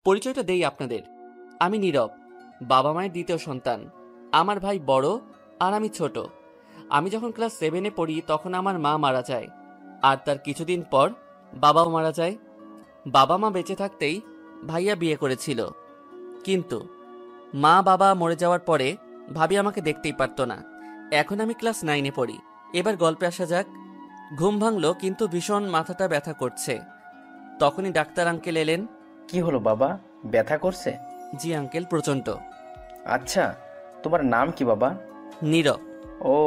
পরিচয়টা দেই আপনাদের। আমি নীরব, বাবা মায়ের দ্বিতীয় সন্তান। আমার ভাই বড় আর আমি ছোট। আমি যখন ক্লাস 7-এ পড়ি তখন আমার মা মারা যায়, আর তার কিছুদিন পর বাবাও মারা যায়। বাবা মা বেঁচে থাকতেই ভাইয়া বিয়ে করেছিল, কিন্তু মা বাবা মরে যাওয়ার পরে ভাবি আমাকে দেখতেই পারতো না। এখন আমি ক্লাস 9-এ পড়ি। এবার গল্পে আসা যাক। ঘুম ভাঙলো, কিন্তু ভীষণ মাথাটা ব্যথা করছে। তখনই ডাক্তার আঙ্কেল এলেন। কি হলো বাবা, ব্যথা করছে? জি আঙ্কেল, প্রচণ্ড। আচ্ছা, তোমার নাম কি বাবা? নীরব। ও,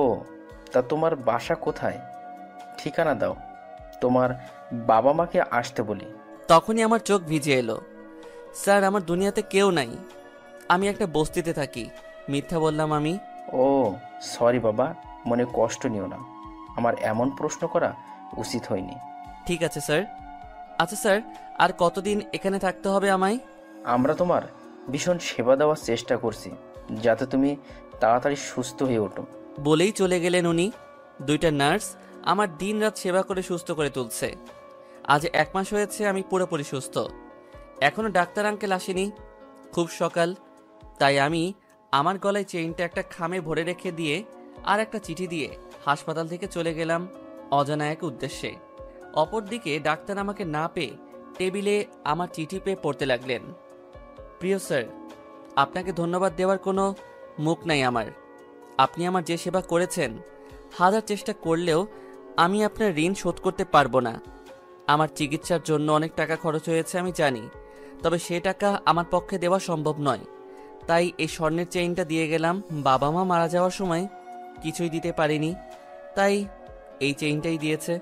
তা তোমার বাসা কোথায়? ঠিকানা দাও, তোমার বাবা মাকে আসতে বলি। তখনই আমার চোখ ভিজে এলো। স্যার, আমার দুনিয়াতে কেউ নাই, আমি একটা বস্তিতে থাকি। মিথ্যা বললাম আমি। ও সরি বাবা, মনে কষ্ট নিও না, আমার এমন প্রশ্ন করা উচিত হয়নি। ঠিক আছে স্যার। আচ্ছা স্যার, আর কতদিন এখানে থাকতে হবে আমায়? আমরা তোমার ভীষণ সেবা দেওয়ার চেষ্টা করছি, যাতে তুমি তাড়াতাড়ি সুস্থ হয়ে ওঠো। বলেই চলে গেলেন উনি। 2টা নার্স আমার দিন রাত সেবা করে সুস্থ করে তুলছে। আজ 1 মাস হয়েছে আমি পুরোপুরি সুস্থ। এখনো ডাক্তার আঙ্কেল আসেনি। খুব সকাল, তাই আমি আমার গলায় চেইনটা একটা খামে ভরে রেখে দিয়ে আর একটা চিঠি দিয়ে হাসপাতাল থেকে চলে গেলাম অজানা এক উদ্দেশ্যে। অপরদিকে ডাক্তার আমাকে না পেয়ে টেবিলে আমার চিঠি পেয়ে পড়তে লাগলেন। প্রিয় স্যার, আপনাকে ধন্যবাদ দেওয়ার কোনো মুখ নাই আমার। আপনি আমার যে সেবা করেছেন, হাজার চেষ্টা করলেও আমি আপনার ঋণ শোধ করতে পারবো না। আমার চিকিৎসার জন্য অনেক টাকা খরচ হয়েছে আমি জানি, তবে সে টাকা আমার পক্ষে দেওয়া সম্ভব নয়। তাই এই স্বর্ণের চেইনটা দিয়ে গেলাম। বাবা মা মারা যাওয়ার সময় কিছুই দিতে পারিনি, তাই এই চেইনটাই দিয়েছে।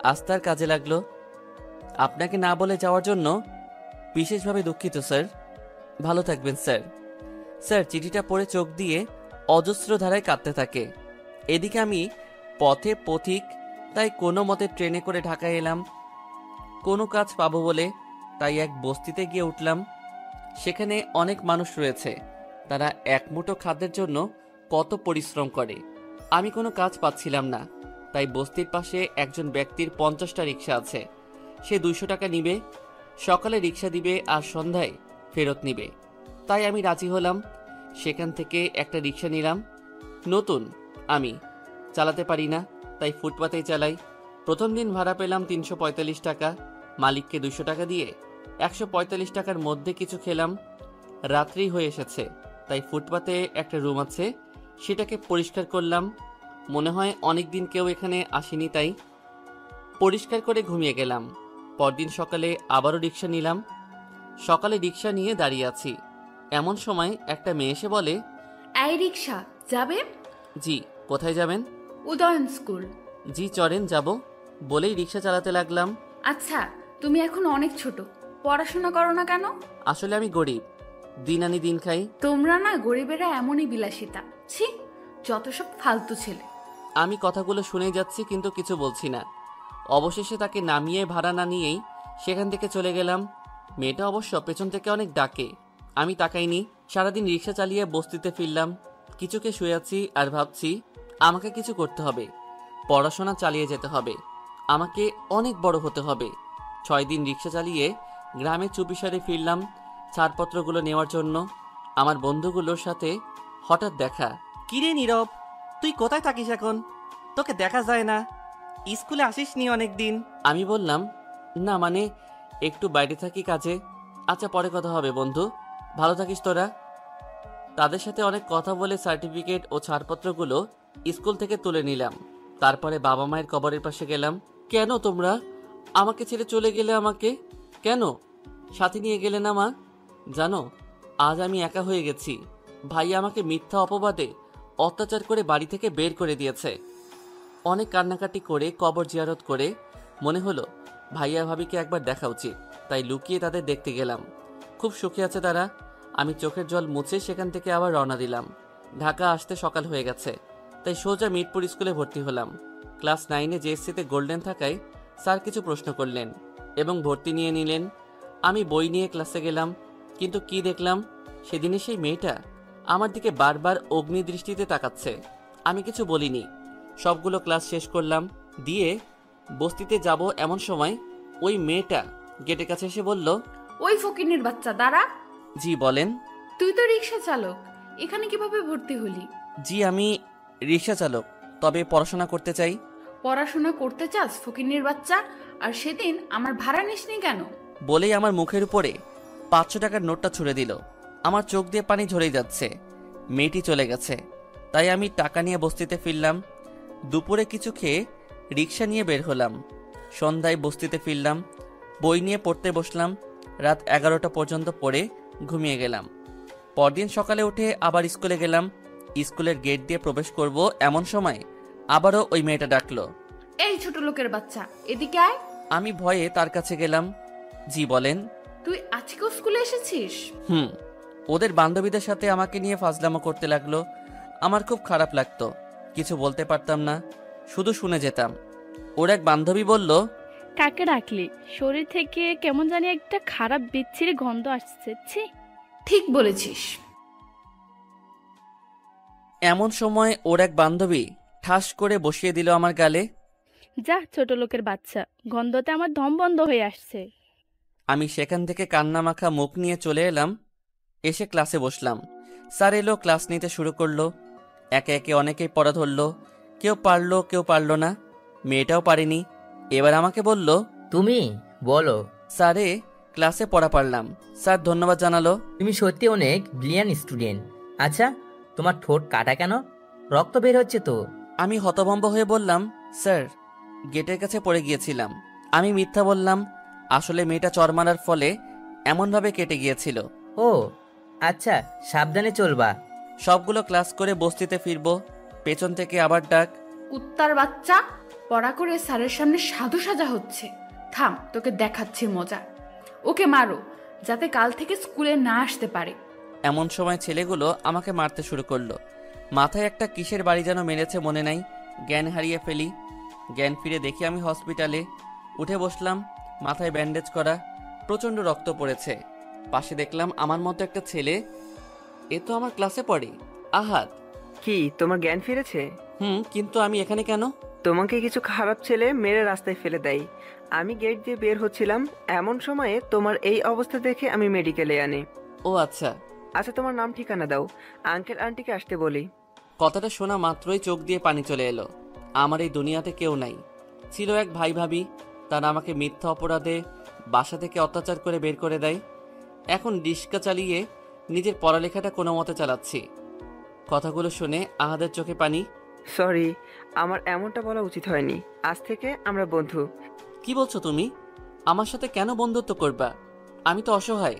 আজ তার কাজে লাগলো। আপনাকে না বলে যাওয়ার জন্য বিশেষভাবে দুঃখিত স্যার। ভালো থাকবেন স্যার। স্যার, চিঠিটা পড়ে চোখ দিয়ে অজস্র ধারায় কাঁদতে থাকে। এদিকে আমি পথে পথিক, তাই কোনো মতে ট্রেনে করে ঢাকায় এলাম কোনো কাজ পাবো বলে। তাই এক বস্তিতে গিয়ে উঠলাম। সেখানে অনেক মানুষ রয়েছে, তারা এক মুঠো খাদ্যের জন্য কত পরিশ্রম করে। আমি কোনো কাজ পাচ্ছিলাম না, তাই বস্তির পাশে একজন ব্যক্তির 50টা রিক্সা আছে। সে 200 টাকা নিবে, সকালে রিক্সা দিবে আর সন্ধ্যায় ফেরত নিবে। তাই আমি রাজি হলাম। সেখান থেকে একটা রিক্সা নিলাম। নতুন, আমি চালাতে পারি না, তাই ফুটপাতেই চালাই। প্রথম দিন ভাড়া পেলাম 345 টাকা। মালিককে 200 টাকা দিয়ে 145 টাকার মধ্যে কিছু খেলাম। রাত্রি হয়ে এসেছে, তাই ফুটপাতে একটা রুম আছে, সেটাকে পরিষ্কার করলাম। মনে হয় অনেক দিন কেউ এখানে আসেনি, তাই পরিষ্কার করে ঘুমিয়ে গেলাম। পরদিন সকালে আবারও রিক্সা নিলাম। সকালে রিক্সা নিয়ে দাঁড়িয়ে আছি, এমন সময় একটা মেয়ে এসে বলে, এই রিক্সা যাবে? জি। কোথায় যাবেন? উদয়ন স্কুল। জি চড়েন, যাব। বলেই রিক্সা চালাতে লাগলাম। আচ্ছা, তুমি এখন অনেক ছোট, পড়াশোনা করো না কেন? আসলে আমি গরিব, দিন আনি দিন খাই। তোমরা না গরিবেরা এমনই বিলাসিতা, ছি, যত সব ফালতু ছেলে। আমি কথাগুলো শুনেই যাচ্ছি, কিন্তু কিছু বলছি না। অবশেষে তাকে নামিয়ে ভাড়া না নিয়েই সেখান থেকে চলে গেলাম। মেয়েটা অবশ্য পেছন থেকে অনেক ডাকে, আমি তাকাইনি। সারাদিন রিক্সা চালিয়ে বস্তিতে ফিরলাম। কিছুকে শুয়ে আছি আর ভাবছি আমাকে কিছু করতে হবে, পড়াশোনা চালিয়ে যেতে হবে, আমাকে অনেক বড় হতে হবে। 6 দিন রিক্সা চালিয়ে গ্রামে চুপিসারে ফিরলাম ছাড়পত্রগুলো নেওয়ার জন্য। আমার বন্ধুগুলোর সাথে হঠাৎ দেখা। কিরে নীরব, তুই কোথায় থাকিস এখন? তোকে দেখা যায় না, স্কুলে আসিসনি অনেক দিন। আমি বললাম, না মানে একটু বাইরে থাকি কাজে। আচ্ছা, পরে কথা হবে বন্ধু, ভালো থাকিস তোরা। তাদের সাথে অনেক কথা বলে সার্টিফিকেট ও ছাড়পত্রগুলো স্কুল থেকে তুলে নিলাম। তারপরে বাবা মায়ের কবরের পাশে গেলাম। কেন তোমরা আমাকে ছেড়ে চলে গেলে? আমাকে কেন সাথে নিয়ে গেলে না মা? জানো, আজ আমি একা হয়ে গেছি। ভাই আমাকে মিথ্যা অপবাদে অত্যাচার করে বাড়ি থেকে বের করে দিয়েছে। অনেক কান্নাকাটি করে কবর জিয়ারত করে মনে হলো ভাইয়া ভাবিকে একবার দেখা উচিত, তাই লুকিয়ে তাদের দেখতে গেলাম। খুব সুখে আছে তারা। আমি চোখের জল মুছে সেখান থেকে আবার রওনা দিলাম। ঢাকা আসতে সকাল হয়ে গেছে, তাই সোজা মিরপুর স্কুলে ভর্তি হলাম। ক্লাস 9-এ জেএসসিতে গোল্ডেন থাকায় স্যার কিছু প্রশ্ন করলেন এবং ভর্তি নিয়ে নিলেন। আমি বই নিয়ে ক্লাসে গেলাম, কিন্তু কি দেখলাম, সেদিনে সেই মেয়েটা আমার দিকে বারবার অগ্নি দৃষ্টিতে তাকাচ্ছে। আমি কিছু বলিনি, সবগুলো ক্লাস শেষ করলাম। দিয়ে বস্তিতে যাব এমন সময় ওই মেয়েটা গেটের কাছে এসে বলল, ওই ফকিনের বাচ্চা দাঁড়া। জি বলেন। তুই তো রিক্সা চালক, এখানে কিভাবে ভর্তি হলি? জি আমি রিক্সা চালক, তবে পড়াশোনা করতে চাই। পড়াশোনা করতে চাস ফকিনের বাচ্চা? আর সেদিন আমার ভাড়া নিসনি কেন? বলেই আমার মুখের উপরে 500 টাকার নোটটা ছুঁড়ে দিল। আমার চোখ দিয়ে পানি ঝরেই যাচ্ছে। মেয়েটি চলে গেছে, তাই আমি টাকা নিয়ে বস্তিতে ফিরলাম। দুপুরে কিছু খেয়ে রিক্সা নিয়ে বের হলাম। সন্ধ্যায় বস্তিতে ফিরলাম, বই নিয়ে পড়তে বসলাম। রাত 11টা পর্যন্ত পড়ে ঘুমিয়ে গেলাম। পরদিন সকালে উঠে আবার স্কুলে গেলাম। স্কুলের গেট দিয়ে প্রবেশ করব এমন সময় আবারও ওই মেয়েটা ডাকলো। এই ছোট লোকের বাচ্চা, এদিকে আয়। আমি ভয়ে তার কাছে গেলাম। জি বলেন। তুই আজকেও স্কুলে এসেছিস? ওদের বান্ধবীদের সাথে আমাকে নিয়ে ফাজলামো করতে লাগলো। আমার খুব খারাপ লাগতো, কিছু বলতে পারতাম না, শুধু শুনে যেতাম। ওর এক বান্ধবী বলল, কাকে ডাকলি? শরীর থেকে কেমন জানি একটা খারাপ বিচ্ছিরি গন্ধ আসছে। ছি। ঠিক বলেছিস। এমন সময় ওর এক বান্ধবী ঠাস করে বসিয়ে দিল আমার গালে। যা ছোট লোকের বাচ্চা, গন্ধতে আমার দম বন্ধ হয়ে আসছে। আমি সেখান থেকে কান্না মাখা মুখ নিয়ে চলে এলাম। এসে ক্লাসে বসলাম। স্যার এলো, ক্লাস নিতে শুরু করলো। একে একে অনেকেই পড়া ধরলো। কেউ পারলো, কেউ পারলো না। মেয়েটাও পারেনি। এবার আমাকে বলল, তুমি বলো। স্যারে ক্লাসে পড়া পারলাম। স্যার ধন্যবাদ জানালো। তুমি সত্যি অনেক ব্রিলিয়ান্ট স্টুডেন্ট। আচ্ছা, তোমার ঠোঁট কাটা কেন? রক্ত বের হচ্ছে তো। আমি হতভম্ব হয়ে বললাম, স্যার গেটের কাছে পড়ে গিয়েছিলাম। আমি মিথ্যা বললাম। আসলে মেয়েটা চড় মারার ফলে এমনভাবে কেটে গিয়েছিল। ও আচ্ছা, সাবধানে চলবা। সবগুলো ক্লাস করে বস্তিতে ফিরবো। পেছন থেকে আবার ডাক, কুত্তার বাচ্চা, পড়া করে স্যারের সামনে সাধু সাজা হচ্ছে। থাম, তোকে দেখাচ্ছি মজা। ওকে মারো, যাতে কাল থেকে স্কুলে না আসতে পারে। এমন সময় ছেলেগুলো আমাকে মারতে শুরু করলো। মাথায় একটা কিসের বাড়ি যেন মেরেছে মনে নাই। জ্ঞান হারিয়ে ফেলি। জ্ঞান ফিরে দেখি আমি হসপিটালে। উঠে বসলাম, মাথায় ব্যান্ডেজ করা, প্রচণ্ড রক্ত পড়েছে। পাশে দেখলাম আমার মতো একটা ছেলে। এ তো আমার ক্লাসে পড়ে, আহাদ। কি তোমার জ্ঞান ফিরেছে? কিন্তু আমি এখানে কেন? তোমাকে কিছু খারাপ ছেলে মেরে রাস্তায় ফেলে দেয়। আমি গেট দিয়ে বের হচ্ছিলাম, এমন সময়ে তোমার এই অবস্থা দেখে আমি মেডিকেলে আনি। ও আচ্ছা। আচ্ছা, তোমার নাম ঠিকানা দাও, আঙ্কেল আন্টিকে আসতে বলি। কথাটা শোনা মাত্রই চোখ দিয়ে পানি চলে এলো। আমার এই দুনিয়াতে কেউ নাই। ছিল এক ভাই ভাবি, তারা আমাকে মিথ্যা অপরাধে বাসা থেকে অত্যাচার করে বের করে দেয়। এখন রিক্সা চালিয়ে নিজের পড়ালেখাটা কোনো মতে চালাচ্ছি। কথাগুলো শুনে আহাদের চোখে পানি। সরি, আমার এমনটা বলা উচিত হয়নি। আজ থেকে আমরা বন্ধু। কি বলছো তুমি? আমার সাথে কেন বন্ধুত্ব করবা? আমি তো অসহায়।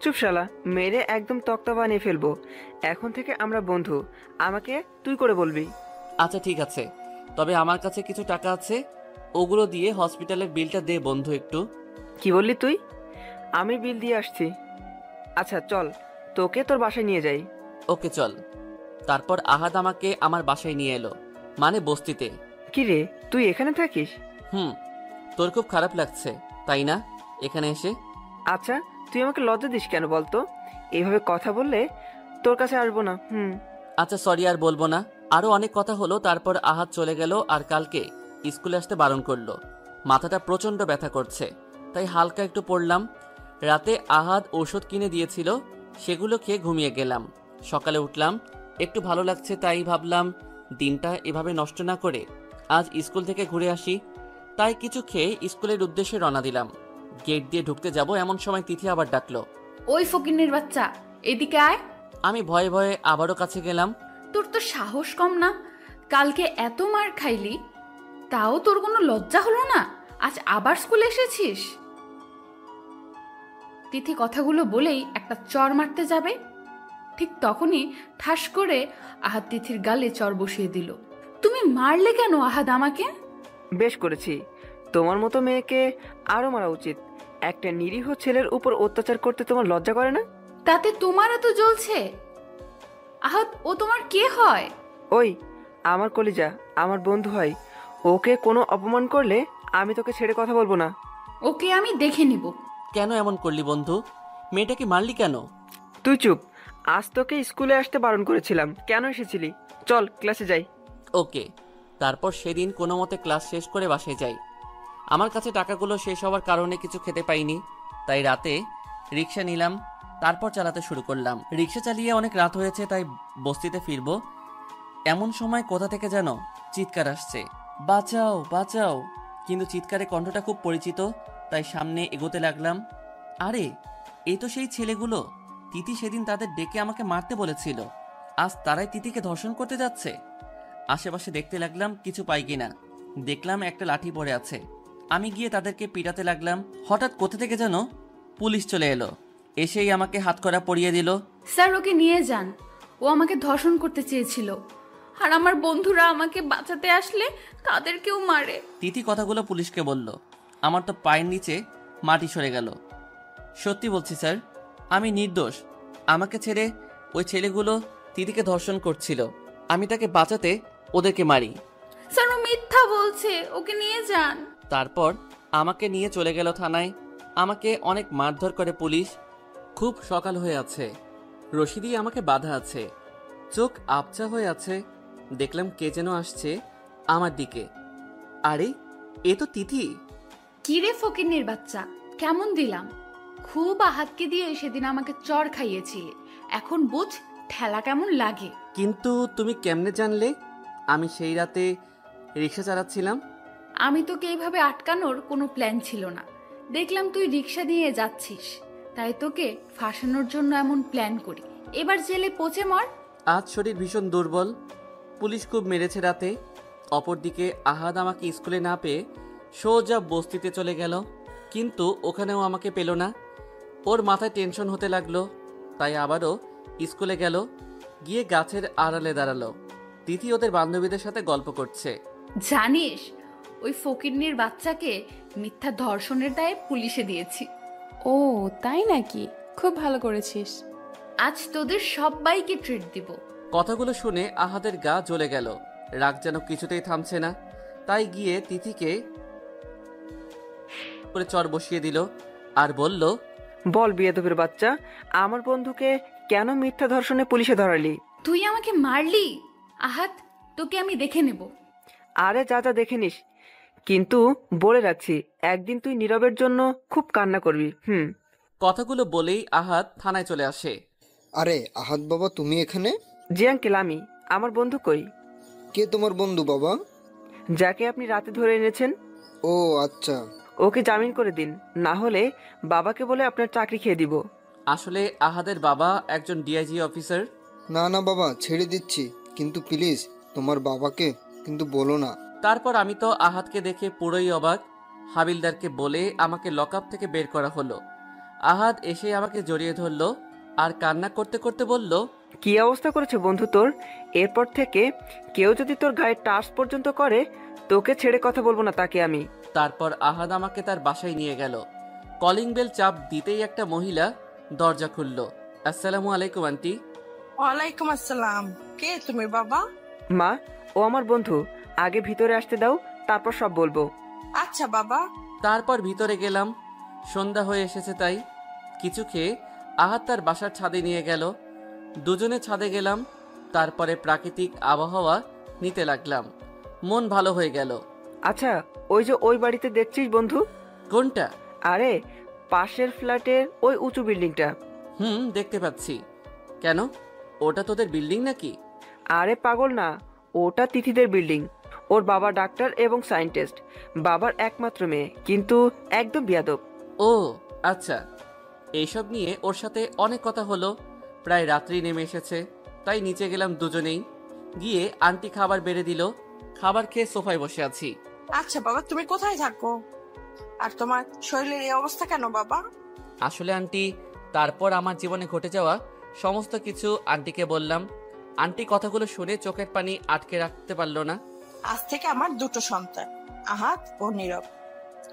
চুপ শালা, মেরে একদম তক্তা বানিয়ে ফেলবো। এখন থেকে আমরা বন্ধু, আমাকে তুই করে বলবি। আচ্ছা ঠিক আছে, তবে আমার কাছে কিছু টাকা আছে, ওগুলো দিয়ে হসপিটালের বিলটা দে বন্ধু একটু। কি বললি তুই? আমি বিল দিয়ে আসছি। আচ্ছা চল, তোকে তোর বাসায় নিয়ে যাই। ওকে চল। তারপর আহাদ আমাকে আমার বাসায় নিয়ে এলো, মানে বস্তিতে। কি রে, তুই এখানে থাকিস? তোর খুব খারাপ লাগছে তাই না এখানে এসে? আচ্ছা, তুই আমাকে লজ্জা দিস কেন বলতো? এইভাবে কথা বললে তোর কাছে আসবো না। আচ্ছা সরি, আর বলবো না। আরো অনেক কথা হলো। তারপর আহাদ চলে গেল আর কালকে স্কুলে আসতে বারণ করলো। মাথাটা প্রচন্ড ব্যথা করছে, তাই হালকা একটু পড়লাম। রাতে আহাদ ওষুধ কিনে দিয়েছিল, সেগুলো খেয়ে ঘুমিয়ে গেলাম। সকালে উঠলাম, একটু ভালো লাগছে, তাই ভাবলাম দিনটা এভাবে নষ্ট না করে আজ স্কুল থেকে ঘুরে আসি। তাই কিছু খেয়ে স্কুলের উদ্দেশ্যে রওনা দিলাম। গেট দিয়ে ঢুকতে যাব এমন সময় তিথি আবার ডাকলো, ওই ফকিনের বাচ্চা, এদিকে আয়। আমি ভয়ে ভয়ে আবারও কাছে গেলাম। তোর তো সাহস কম না? কালকে এত মার খাইলি, তাও তোর কোনো লজ্জা হলো না? আজ আবার স্কুলে এসেছিস? তিথি কথাগুলো বলেই একটা চর মারতে যাবে, ঠিক তখনই ঠাস করে আহাদ তিথির গালে চর বসিয়ে দিল। তুমি মারলে কেন আহাদ আমাকে? বেশ করেছি, তোমার মতো মেয়েকে আরো মারা উচিত। একটা নিরীহ ছেলের উপর অত্যাচার করতে তোমার লজ্জা করে না? তাতে তোমার এত জ্বলছে? আহাদ, ও তোমার কে হয়? ওই আমার কলিজা, আমার বন্ধু হয়। ওকে কোনো অপমান করলে আমি তোকে ছেড়ে কথা বলবো না। ওকে আমি দেখে নিব। কেন এমন করলি বন্ধু? মেয়েটাকে মারলি কেন? তুই চুপ। আজ তোকে স্কুলে আসতে বারণ করেছিলাম, কেন এসেছিলি? চল ক্লাসে যাই। ওকে। তারপর সেদিন কোনো মতে ক্লাস শেষ করে বাসায় যাই। আমার কাছে টাকাগুলো শেষ হওয়ার কারণে কিছু খেতে পাইনি, তাই রাতে রিক্সা নিলাম, তারপর চালাতে শুরু করলাম। রিক্সা চালিয়ে অনেক রাত হয়েছে, তাই বস্তিতে ফিরবো। এমন সময় কোথা থেকে যেন চিৎকার আসছে, বাঁচাও বাঁচাও। কিন্তু চিৎকারের কণ্ঠটা খুব পরিচিত, তাই সামনে এগোতে লাগলাম। আরে এই তো সেই ছেলেগুলো, তিথি সেদিন তাদের ডেকে আমাকে মারতে বলেছিল, আজ তারাই তিথিকে ধর্ষণ করতে যাচ্ছে। আশেপাশে দেখতে লাগলাম কিছু পাই কিনা। দেখলাম একটা লাঠি পড়ে আছে। আমি গিয়ে তাদেরকে পিটাতে লাগলাম। হঠাৎ কোথা থেকে যেন পুলিশ চলে এলো, এসেই আমাকে হাতকড়া পরিয়ে দিল। স্যার ওকে নিয়ে যান, ও আমাকে ধর্ষণ করতে চেয়েছিল, আর আমার বন্ধুরা আমাকে বাঁচাতে আসলে তাদেরকেও মারে। তিথি কথাগুলো পুলিশকে বলল। আমার তো পায়ের নিচে মাটি সরে গেল। সত্যি বলছি স্যার, আমি নির্দোষ। আমাকে ছেড়ে ওই ছেলেগুলো তিথিকে ধর্ষণ করছিল, আমি তাকে বাঁচাতে ওদেরকে মারি। স্যার ও মিথ্যা বলছে, ওকে নিয়ে যান। তারপর আমাকে নিয়ে চলে গেল থানায়। আমাকে অনেক মারধর করে পুলিশ। খুব সকাল হয়ে আছে, রশি দিয়ে আমাকে বাঁধা আছে, চোখ আবছা হয়ে আছে। দেখলাম কে যেন আসছে আমার দিকে। আরে এ তো তিথি। কিরে ফকিন্নির বাচ্চা, কেমন দিলাম? খুব আহাতকে দিয়ে সেদিন আমাকে চড় খাইয়েছিলে, এখন বুঝ ঠেলা কেমন লাগে। কিন্তু তুমি কেমনে জানলে আমি সেই রাতে রিক্সা চালাচ্ছিলাম? আমি তোকে এইভাবে আটকানোর কোনো প্ল্যান ছিল না। দেখলাম তুই রিক্সা নিয়ে যাচ্ছিস, তাই তোকে ফাঁসানোর জন্য এমন প্ল্যান করি। এবার জেলে পচে মর। আজ শরীর ভীষণ দুর্বল, পুলিশ খুব মেরেছে রাতে। অপরদিকে আহাদ আমাকে স্কুলে না পেয়ে সোজা বস্তিতে চলে গেল, কিন্তু ওখানেও আমাকে পেল না। ওর মাথায় টেনশন হতে লাগলো, তাই আবারও স্কুলে গেল। গিয়ে গাছের আড়ালে দাঁড়ালো। তিথি ওদের বান্ধবীদের সাথে গল্প করছে। জানিস, ওই ফকিন্নির বাচ্চাকে মিথ্যা ধর্ষণের দায়ে পুলিশে দিয়েছি। ও তাই নাকি? খুব ভালো করেছিস। আজ তোদের সবাইকে ট্রিট দিব। কথাগুলো শুনে আহাদের গা জ্বলে গেল, রাগ যেন কিছুতেই থামছে না। তাই গিয়ে তিথিকে করে চর বসিয়ে দিল আর বলল, বল বিয়েদবের বাচ্চা, আমার বন্ধুকে কেন মিথ্যা ধর্ষণে পুলিশে ধরালি? তুই আমাকে মারলি আহাত, তোকে আমি দেখে নেব। আরে যা যা দেখে নিস, কিন্তু বলে রাখছি একদিন তুই নীরবের জন্য খুব কান্না করবি। কথাগুলো বলেই আহাদ থানায় চলে আসে। আরে আহাদ বাবা, তুমি এখানে? জি আঙ্কেল, আমি। আমার বন্ধু কই? কে তোমার বন্ধু বাবা? যাকে আপনি রাতে ধরে এনেছেন। ও আচ্ছা। ওকে জামিন করে দিন, না হলে বাবাকে বলে আপনার চাকরি খেয়ে দিব। আসলে আহাদের বাবা একজন ডিআইজি অফিসার। না না বাবা, ছেড়ে দিচ্ছি, কিন্তু প্লিজ তোমার বাবাকে কিন্তু বলো না। তারপর আমি তো আহাদকে দেখে পুরোই অবাক। হাবিলদারকে বলে আমাকে লকআপ থেকে বের করা হলো। আহাদ এসে আমাকে জড়িয়ে ধরলো আর কান্না করতে করতে বলল, কি অবস্থা করেছে বন্ধু তোর? এরপর থেকে কেউ যদি তোর গায়ে টাচ পর্যন্ত করে, তোকে ছেড়ে কথা বলবো না তাকে আমি। তারপর আহাদ আমাকে তার বাসায় নিয়ে গেল। কলিং বেল চাপ দিতেই একটা মহিলা দরজা খুলল। আসসালামু আলাইকুম আন্টি। ওয়ালাইকুম আসসালাম। কে তুমি বাবা? মা, ও আমার বন্ধু, আগে ভিতরে আসতে দাও, তারপর সব বলবো। আচ্ছা বাবা। তারপর ভিতরে গেলাম। সন্ধ্যা হয়ে এসেছে, তাই কিছু খেয়ে আহাদ তার বাসার ছাদে নিয়ে গেল। দুজনে ছাদে গেলাম। তারপরে প্রাকৃতিক আবহাওয়া নিতে লাগলাম, মন ভালো হয়ে গেল। আচ্ছা, ওই যে ওই বাড়িতে দেখছিস বন্ধু? কোনটা? আরে পাশের ফ্ল্যাটের ওই উঁচু বিল্ডিংটা। দেখতে পাচ্ছি। কেন, ওটা তোদের বিল্ডিং নাকি? আরে পাগল না, ওটা তিথিদের বিল্ডিং। ওর বাবা ডাক্তার এবং সায়েন্টিস্ট, বাবার একমাত্র মেয়ে, কিন্তু একদম বিয়াদব। ও আচ্ছা। এইসব নিয়ে ওর সাথে অনেক কথা হলো। প্রায় রাত্রি নেমে এসেছে, তাই নিচে গেলাম দুজনেই। গিয়ে আন্টি খাবার বেড়ে দিল। খাবার খেয়ে সোফায় বসে আছি। আচ্ছা বাবা, তুমি কোথায় থাকো? আর তোমার শরীরের এই অবস্থা কেন বাবা? আসলে আন্টি, তারপর আমার জীবনে ঘটে যাওয়া সমস্ত কিছু আন্টিকে বললাম। আন্টি কথাগুলো শুনে চোখের পানি আটকে রাখতে পারলো না। আজ থেকে আমার দুটো সন্তান, আহাদ ও নীরব।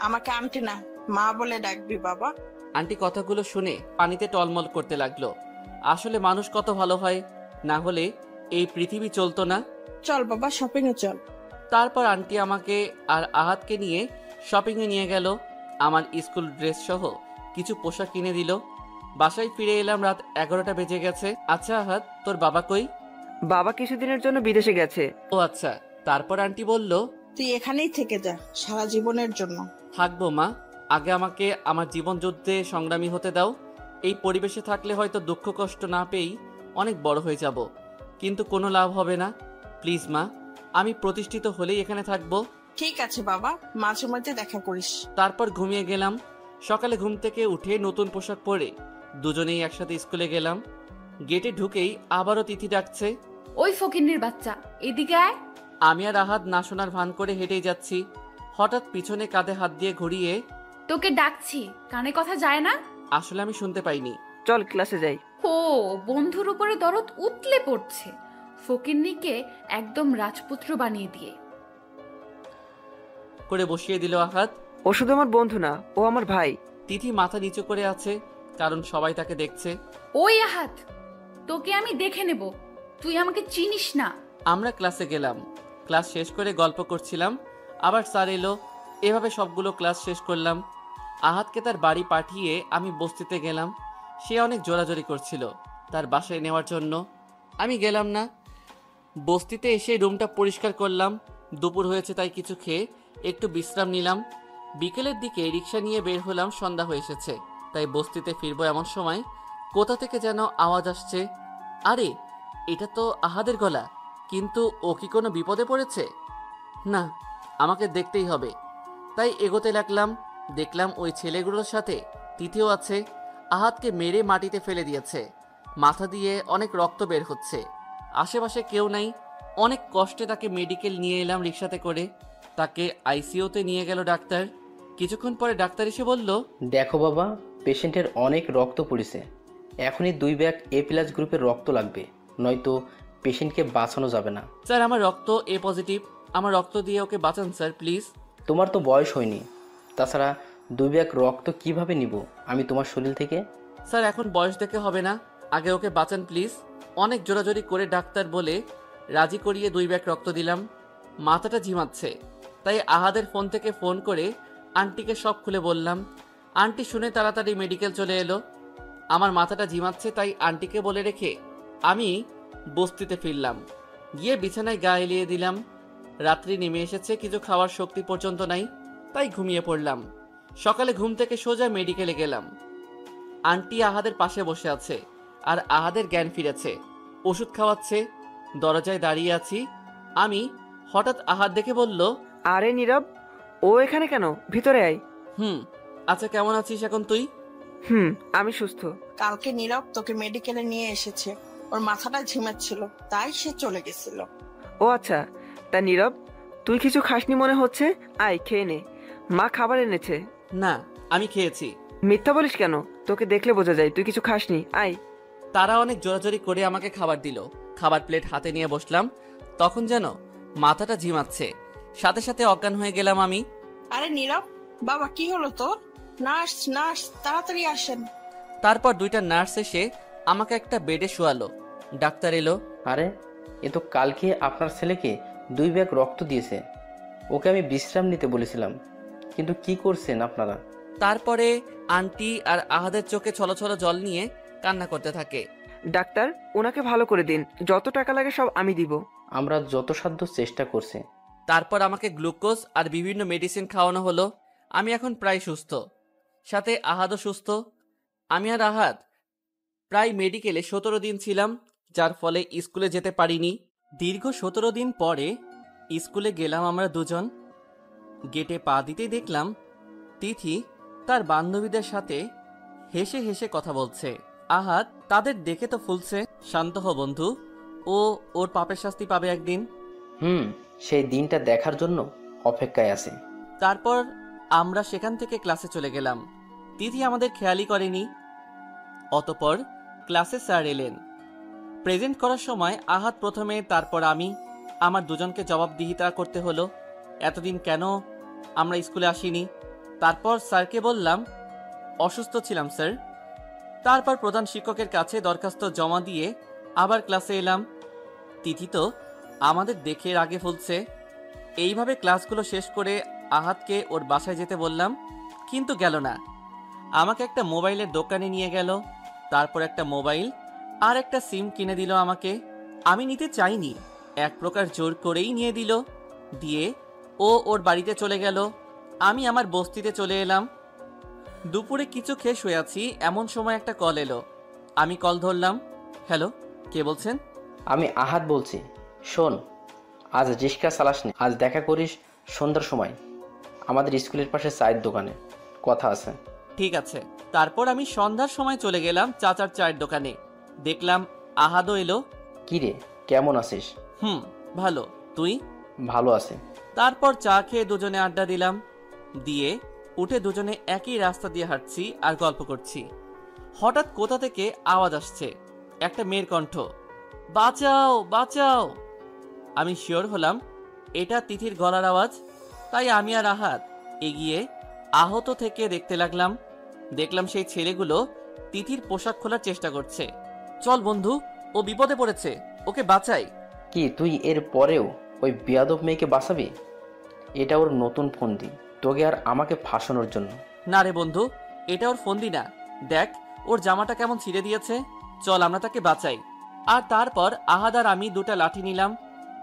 আমাকে আন্টি না, মা বলে ডাকবি বাবা। আন্টি কথাগুলো শুনে পানিতে টলমল করতে লাগলো। আসলে মানুষ কত ভালো হয়, না হলে এই পৃথিবী চলতো না। চল বাবা, শপিং এ চল। তারপর আন্টি আমাকে আর আহাদকে নিয়ে শপিংয়ে নিয়ে গেল। আমার স্কুল ড্রেস সহ কিছু পোশাক কিনে দিল। বাসায় ফিরে এলাম, রাত 11টা বেজে গেছে। আচ্ছা আহাদ, তোর বাবা কই? বাবা কিছুদিনের জন্য বিদেশে গেছে। ও আচ্ছা। তারপর আন্টি বলল, তুই এখানেই থেকে যা সারা জীবনের জন্য। থাকবো মা, আগে আমাকে আমার জীবন যুদ্ধে সংগ্রামী হতে দাও, এই পরিবেশে থাকলে হয়তো দুঃখ কষ্ট না পেয়েই অনেক বড় হয়ে যাব, কিন্তু কোনো লাভ হবে না। প্লিজ মা, আমি প্রতিষ্ঠিত হলেই এখানে থাকবো। ঠিক আছে বাবা, মাঝে মধ্যে দেখা করিস। তারপর ঘুমিয়ে গেলাম। সকালে ঘুম থেকে উঠে নতুন পোশাক পরে দুজনেই একসাথে স্কুলে গেলাম। গেটে ঢুকেই আবারও তিথি ডাকছে, ওই ফকিন্নির বাচ্চা, এদিকে আয়। আমি আর আহাদ না শোনার ভান করে হেঁটেই যাচ্ছি। হঠাৎ পিছনে কাঁধে হাত দিয়ে ঘুরিয়ে, তোকে ডাকছি, কানে কথা যায় না? আসলে আমি শুনতে পাইনি। চল ক্লাসে যাই। ও, বন্ধুর উপরে দরদ উতলে পড়ছে। ফকিন্নিকে একদম রাজপুত্র বানিয়ে দিয়ে করে বসিয়ে দিল আহাদ। ও শুধু আমার বন্ধু না, ও আমার ভাই। তিথি মাথা নিচু করে আছে, কারণ সবাই তাকে দেখছে। ওই আহাত, তোকে আমি দেখে নেব, তুই আমাকে চিনিস না। আমরা ক্লাসে গেলাম। ক্লাস শেষ করে গল্প করছিলাম, আবার স্যার এলো। এভাবে সবগুলো ক্লাস শেষ করলাম। আহাদকে তার বাড়ি পাঠিয়ে আমি বস্তিতে গেলাম। সে অনেক জোরাজোরি করছিল তার বাসায় নেওয়ার জন্য। আমি গেলাম না। বস্তিতে এসে রুমটা পরিষ্কার করলাম। দুপুর হয়েছে তাই কিছু খেয়ে একটু বিশ্রাম নিলাম। বিকেলের দিকে রিক্সা নিয়ে বের হলাম, সন্ধ্যা হয়ে এসেছে, তাই বস্তিতে ফিরবো এমন সময় কোথা থেকে যেন আওয়াজ আসছে। আরে, এটা তো আহাদের গলা, কিন্তু ও কি কোনো বিপদে পড়েছে? না, আমাকে দেখতেই হবে। তাই এগোতে লাগলাম। দেখলাম ওই ছেলেগুলোর সাথে তিথিও আছে। আহাদকে মেরে মাটিতে ফেলে দিয়েছে, মাথা দিয়ে অনেক রক্ত বের হচ্ছে। আশেপাশে কেউ নাই। অনেক কষ্টে তাকে মেডিকেল নিয়ে এলাম রিক্সাতে করে। তাকে আইসিইউতে নিয়ে গেল ডাক্তার। কিছুক্ষণ পরে ডাক্তার এসে বলল, দেখো বাবা, পেশেন্টের অনেক রক্ত পড়েছে, এখনই 2 ব্যাগ A+ গ্রুপের রক্ত লাগবে, নয়তো পেশেন্টকে বাঁচানো যাবে না। স্যার, আমার রক্ত A পজিটিভ, আমার রক্ত দিয়ে ওকে বাঁচান স্যার প্লিজ। তোমার তো বয়স হয়নি, তাছাড়া 2 ব্যাগ রক্ত কিভাবে নিব আমি তোমার শরীর থেকে? স্যার, এখন বয়স দেখে হবে না, আগে ওকে বাঁচান প্লিজ। অনেক জোরাজোরি করে ডাক্তার বলে রাজি করিয়ে 2 ব্যাগ রক্ত দিলাম। মাথাটা ঝিমাচ্ছে, তাই আহাদের ফোন থেকে ফোন করে আন্টিকে সব খুলে বললাম। আন্টি শুনে তাড়াতাড়ি মেডিকেল চলে এলো। আমার মাথাটা ঝিমাচ্ছে তাই আন্টিকে বলে রেখে আমি বস্তিতে ফিরলাম। গিয়ে বিছানায় গা এলিয়ে দিলাম। রাত্রি নেমে এসেছে, কিছু খাওয়ার শক্তি পর্যন্ত নাই, তাই ঘুমিয়ে পড়লাম। সকালে ঘুম থেকে সোজা মেডিকেলে গেলাম। আন্টি আহাদের পাশে বসে আছে আর আহাদের জ্ঞান ফিরেছে, ওষুধ খাওয়াচ্ছে। দরজায় দাঁড়িয়ে আছি আমি। হঠাৎ আহাদ দেখে বলল, আরে নীরব, ও এখানে কেন? ভিতরে আয়। আচ্ছা, কেমন আছিস এখন তুই? আমি সুস্থ। কালকে নীরব তোকে মেডিকেলে নিয়ে এসেছে, ওর মাথাটা ঝিমাচ্ছিল তাই সে চলে গেছিল। ও আচ্ছা, তা নীরব, তুই কিছু খাসনি মনে হচ্ছে, আয় খেয়ে নে, মা খাবার এনেছে। না, আমি খেয়েছি। মিথ্যা বলিস কেন? তোকে দেখলে বোঝা যায় তুই কিছু খাসনি, আয়। তারা অনেক জোরাজোরি করে আমাকে খাবার দিল। খাবার প্লেট হাতে নিয়ে বসলাম, তখন যেন মাথাটা ঝিমাচ্ছে, সাথে সাথে অজ্ঞান হয়ে গেলাম আমি। আরে নীরব বাবা, কি হলো তোর? নার্স নার্স, তাড়াতাড়ি আসেন। তারপর 2টা নার্স এসে আমাকে একটা বেডে শোয়ালো। ডাক্তার এলো। আরে, এ তো কালকে আপনার ছেলেকে 2 ব্যাগ রক্ত দিয়েছে, ওকে আমি বিশ্রাম নিতে বলেছিলাম, কিন্তু কি করছেন আপনারা? তারপরে আন্টি আর আহাদের চোখে ছলছল জল নিয়ে কান্না করতে থাকে। ডাক্তার, ওনাকে ভালো করে দিন, যত টাকা লাগে সব আমি দিব। আমরা যত সাধ্য চেষ্টা করছি। তারপর আমাকে গ্লুকোজ আর বিভিন্ন মেডিসিন খাওয়ানো হলো। আমি এখন প্রায় সুস্থ, সাথে আহাদও সুস্থ। আমি আর আহাদ প্রায় মেডিকেলে 17 দিন ছিলাম, যার ফলে স্কুলে যেতে পারিনি। দীর্ঘ 17 দিন পরে স্কুলে গেলাম আমরা দুজন। গেটে পা দিতেই দেখলাম তিথি তার বান্ধবীদের সাথে হেসে হেসে কথা বলছে। আহাদ তাদের দেখে তো ফুলছে। শান্ত হ বন্ধু, ও ওর পাপের শাস্তি পাবে একদিন। সেই দিনটা দেখার জন্য অপেক্ষায় আছে। তারপর আমরা সেখান থেকে ক্লাসে চলে গেলাম। তিথি আমাদের খেয়ালই করেনি। অতঃপর ক্লাসে স্যার এলেন। প্রেজেন্ট করার সময় আহাদ প্রথমে, তারপর আমি। আমার দুজনকে জবাবদিহিতা করতে হলো, এতদিন কেন আমরা স্কুলে আসিনি। তারপর স্যারকে বললাম অসুস্থ ছিলাম স্যার। তারপর প্রধান শিক্ষকের কাছে দরখাস্ত জমা দিয়ে আবার ক্লাসে এলাম। তিথি তো আমাদের দেখে রাগে ফুলছে। এইভাবে ক্লাসগুলো শেষ করে আহাদকে ওর বাসায় যেতে বললাম, কিন্তু গেল না। আমাকে একটা মোবাইলের দোকানে নিয়ে গেল। তারপর একটা মোবাইল আর একটা সিম কিনে দিল আমাকে। আমি নিতে চাইনি, এক প্রকার জোর করেই নিয়ে দিল। দিয়ে ও ওর বাড়িতে চলে গেল। আমি আমার বস্তিতে চলে এলাম। দুপুরে কিছু খেয়ে শুয়ে আছি, এমন সময় একটা কল এলো। আমি কল ধরলাম। হ্যালো, কে বলছেন? আমি আহাদ বলছি। শোন, আজ রিক্সা চালাসনি, আজ দেখা করিস সন্ধ্যার সময় আমাদের স্কুলের পাশে চায়ের দোকানে, কথা আছে। ঠিক আছে। তারপর আমি সন্ধ্যার সময় চলে গেলাম চাচার চায়ের দোকানে। দেখলাম আহাদও এলো। কি রে, কেমন আছিস? ভালো, তুই? ভালো আছে। তারপর চা খেয়ে দুজনে আড্ডা দিলাম। দিয়ে উঠে দুজনে একই রাস্তা দিয়ে হাঁটছি আর গল্প করছি। হঠাৎ কোথা থেকে আওয়াজ আসছে, একটা মেয়ের কণ্ঠ, বাঁচাও বাঁচাও। আমি শিওর হলাম এটা তিথির গলার আওয়াজ। তাই আমি আর আহাদ এগিয়ে আহত থেকে দেখতে লাগলাম। দেখলাম সেই ছেলেগুলো তিথির পোশাক খোলার চেষ্টা করছে। চল বন্ধু, ও বিপদে পড়েছে, ওকে বাঁচাই। কি তুই এর পরেও ওই বেয়াদব মেয়েকে বাঁচাবি? এটা ওর নতুন ফন্দি, তোকে আর আমাকে ফাঁসানোর জন্য। না রে বন্ধু, এটা ওর ফন্দি না। দেখ ওর জামাটা কেমন ছিঁড়ে দিয়েছে। চল আমরা তাকে বাঁচাই। আর তারপর আহাদ আর আমি দুটা লাঠি নিলাম।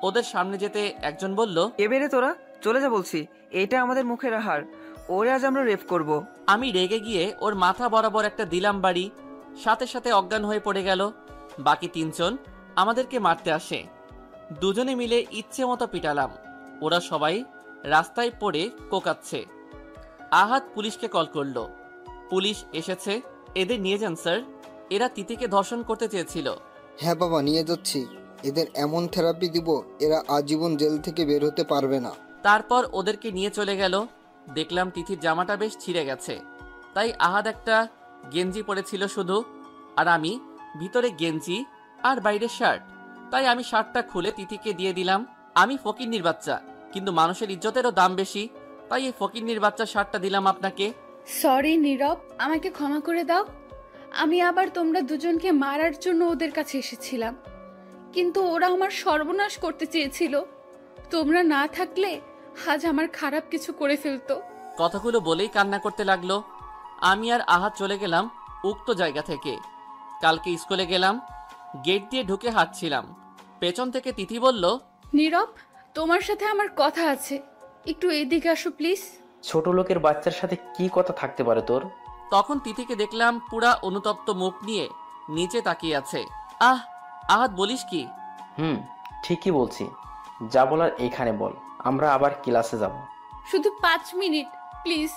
ওদের সামনে যেতে একজন বলল, এবারে তোরা চলে যা বলছি, এটা আমাদের মুখের আহার, ওরে আজ আমরা রেপ করব। আমি রেগে গিয়ে ওর মাথা বরাবর একটা দিলাম বাড়ি। সাথে সাথে অজ্ঞান হয়ে পড়ে গেল। বাকি তিনজন আমাদেরকে মারতে আসে। দুজনে মিলে ইচ্ছে মতো পিটালাম। ওরা সবাই রাস্তায় পড়ে কোকাচ্ছে। আহাদ পুলিশকে কল করলো। পুলিশ এসেছে। এদের নিয়ে যান স্যার, এরা তিথিকে ধর্ষণ করতে চেয়েছিল। হ্যাঁ বাবা, নিয়ে যাচ্ছি। এদের এমন থেরাপি দিব, এরা আজীবন জেল থেকে বের হতে পারবে না। তারপর ওদেরকে নিয়ে চলে গেল। দেখলাম তিথির জামাটা বেশ ছিঁড়ে গেছে। তাই আহাদ একটা গেঞ্জি পরেছিল শুধু, আর আমি ভিতরে গেঞ্জি আর বাইরে শার্ট। তাই আমি শার্টটা খুলে তিথিকে দিয়ে দিলাম। আমি ফকিন্নির বাচ্চা, কিন্তু মানুষের ইজ্জতেরও দাম বেশি, তাই এই ফকিন্নির বাচ্চা শার্টটা দিলাম আপনাকে। সরি নীরব, আমাকে ক্ষমা করে দাও। আমি আবার তোমরা দুজনকে মারার জন্য ওদের কাছে এসেছিলাম, কিন্তু ওরা আমার সর্বনাশ করতে চেয়েছিল। তোমরা না থাকলে আজ আমার খারাপ কিছু করে ফেলতো। কথাগুলো বলেই কান্না করতে লাগলো। আমি আর আহাদ চলে গেলাম উক্ত জায়গা থেকে। কালকে স্কুলে গেলাম, গেট দিয়ে ঢুকে হাঁটছিলাম। পেছন থেকে তিথি বলল, নীরব, তোমার সাথে আমার কথা আছে, একটু এদিকে আসো প্লিজ। ছোট লোকের বাচ্চার সাথে কি কথা থাকতে পারে তোর? তখন তিথিকে দেখলাম পুরা অনুতপ্ত মুখ নিয়ে নিচে তাকিয়ে আছে। আহাদ বলিস কি? ঠিকই বলছি, যা বলার এখানে বল, আমরা আবার ক্লাসে যাব। শুধু 5 মিনিট প্লিজ,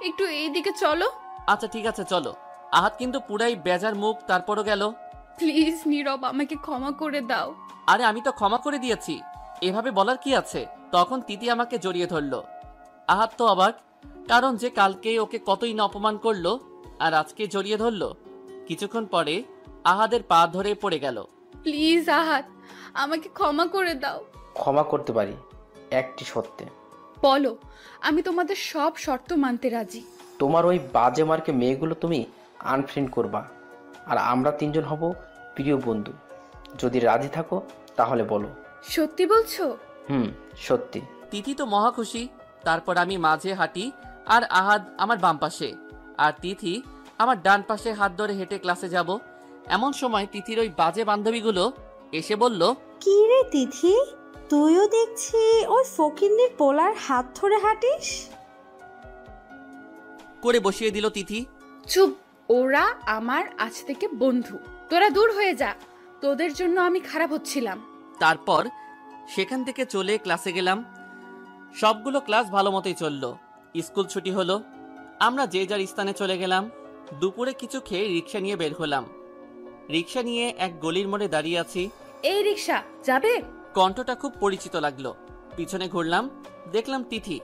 একটু এইদিকে চলো। আচ্ছা ঠিক আছে চলো। আহাদ কিন্তু পুরাই বেজার মুখ, তারপরও গেল। প্লিজ নীরব, আমাকে ক্ষমা করে দাও। আরে আমি তো ক্ষমা করে দিয়েছি, এভাবে বলার কি আছে? তখন তিথি আমাকে জড়িয়ে ধরলো। আহাদ তো অবাক, কারণ যে কালকে ওকে কতই না অপমান করলো, আর আজকে জড়িয়ে ধরলো। কিছুক্ষণ পরে আহাদের পা ধরে পড়ে গেল। প্লিজ আহাদ, আমাকে ক্ষমা করে দাও। ক্ষমা করতে পারি একটি সত্যে। বলো, আমি তোমাদের সব শর্ত মানতে রাজি। তোমার ওই বাজে মার্কে মেয়েগুলো তুমি আনফ্রেন্ড করবা, আর আমরা তিনজন হব প্রিয় বন্ধু। যদি রাজি থাকো তাহলে বলো। সত্যি বলছো? সত্যি। তিথি তো মহা খুশি। তারপর আমি মাঝে হাঁটি আর আহাদ আমার বাম পাশে, আর তিথি আমার ডান পাশে হাত ধরে হেঁটে ক্লাসে যাব। এমন সময় তিথির ওই বাজে বান্ধবীগুলো এসে বলল, কি রে তিথি, তুইও দেখছি ওই ফকিন্নির পোলার হাত ধরে হাঁটিস? করে বসিয়ে দিল তিথি। চুপ, ওরা আমার আজ থেকে বন্ধু, তোরা দূর হয়ে যা। তোদের জন্য আমি খারাপ হচ্ছিলাম। তারপর সেখান থেকে চলে ক্লাসে গেলাম। সবগুলো ক্লাস ভালো মতোই চললো। স্কুল ছুটি হলো, আমরা যে যার স্থানে চলে গেলাম। দুপুরে কিছু খেয়ে রিক্সা নিয়ে বের হলাম। রিক্সা নিয়ে এক গলির মোড়ে দাঁড়িয়ে আছি। এই রিক্সা যাবে? কণ্ঠটা খুব পরিচিত লাগলো। পিছনে ঘুরলাম, দেখলাম তিথি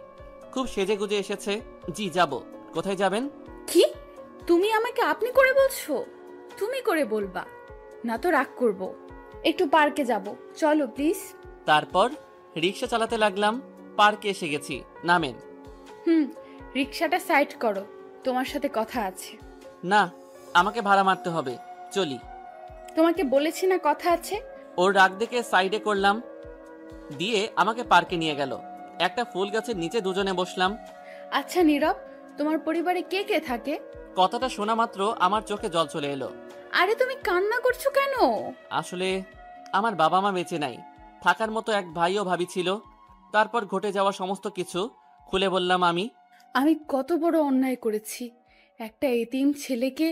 খুব সেজে গুজে এসেছে। জি যাব। কোথায় যাবেন? কি তুমি আমাকে আপনি করে বলছো? তুমি করে বলবা না তো রাগ করব। একটু পার্কে যাব, চলো প্লিজ। তারপর রিক্সা চালাতে লাগলাম। পার্কে এসে গেছি, নামেন। রিক্সাটা সাইড করো, তোমার সাথে কথা আছে। না, আমাকে ভাড়া মারতে হবে, চলি। তোমাকে বলেছি না কথা আছে। ওর রাগ দেখে সাইডে করলাম, দিয়ে আমাকে পার্কে নিয়ে গেল। একটা ফুল গাছের নিচে দুজনে বসলাম। আচ্ছা নীরব, তোমার পরিবারে কে কে থাকে? কথাটা শোনা মাত্র আমার চোখে জল চলে এলো। আরে তুমি কান্না করছো কেন? আসলে আমার বাবা মা বেঁচে নাই, থাকার মতো এক ভাই ও ভাবি ছিল। তারপর ঘটে যাওয়া সমস্ত কিছু খুলে বললাম আমি। আমি কত বড় অন্যায় করেছি, একটা এতিম ছেলেকে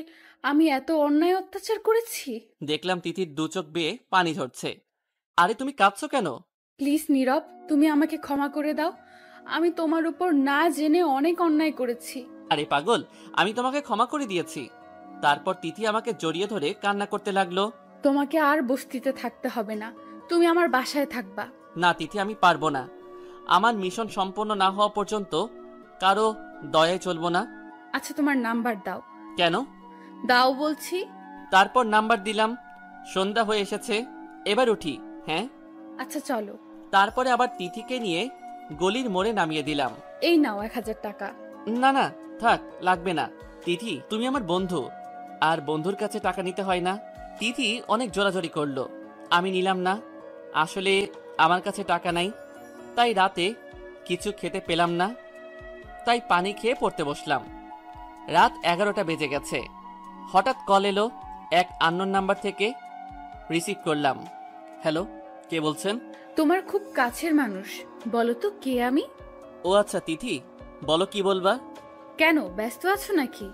আমি এত অন্যায় অত্যাচার করেছি? দেখলাম তিথির দু চোখ বেয়ে পানি ঝরছে। আরে তুমি কাঁদছো কেন? প্লিজ নীরব, তুমি আমাকে ক্ষমা করে দাও। আমি তোমার উপর না জেনে অনেক অন্যায় করেছি। আরে পাগল, আমি তোমাকে ক্ষমা করে দিয়েছি। তারপর তিথি আমাকে জড়িয়ে ধরে কান্না করতে লাগলো। তোমাকে আর বস্তিতে থাকতে হবে না, তুমি আমার বাসায় থাকবা। না তিথি, আমি পারবো না। আমার মিশন সম্পূর্ণ না হওয়া পর্যন্ত কারো দয়ায় চলবো না। আচ্ছা, তোমার নাম্বার দাও। কেন? দাও বলছি। তারপর নাম্বার দিলাম। সন্ধ্যা হয়ে এসেছে, এবার উঠি। হ্যাঁ আচ্ছা চলো। তারপরে আবার তিথিকে নিয়ে গলির মোড়ে নামিয়ে দিলাম। এই নাও 1000 টাকা। না না থাক, লাগবে না। তিথি, তুমি আমার বন্ধু, আর বন্ধুর কাছে টাকা নিতে হয় না। তিথি অনেক জোরাজোরি করলো, আমি নিলাম না। আসলে আমার কাছে টাকা নাই, তাই রাতে কিছু খেতে পেলাম না, তাই পানি খেয়ে পড়তে বসলাম। রাত 11টা বেজে গেছে। হঠাৎ কল এলো এক আননোন নাম্বার থেকে। রিসিভ করলাম। হ্যালো, কে বলছেন? তোমার খুব কাছের মানুষ। বলো তো কে আমি? ও আচ্ছা তিথি, বলো কি বলবা? কেন, ব্যস্ত আছো নাকি?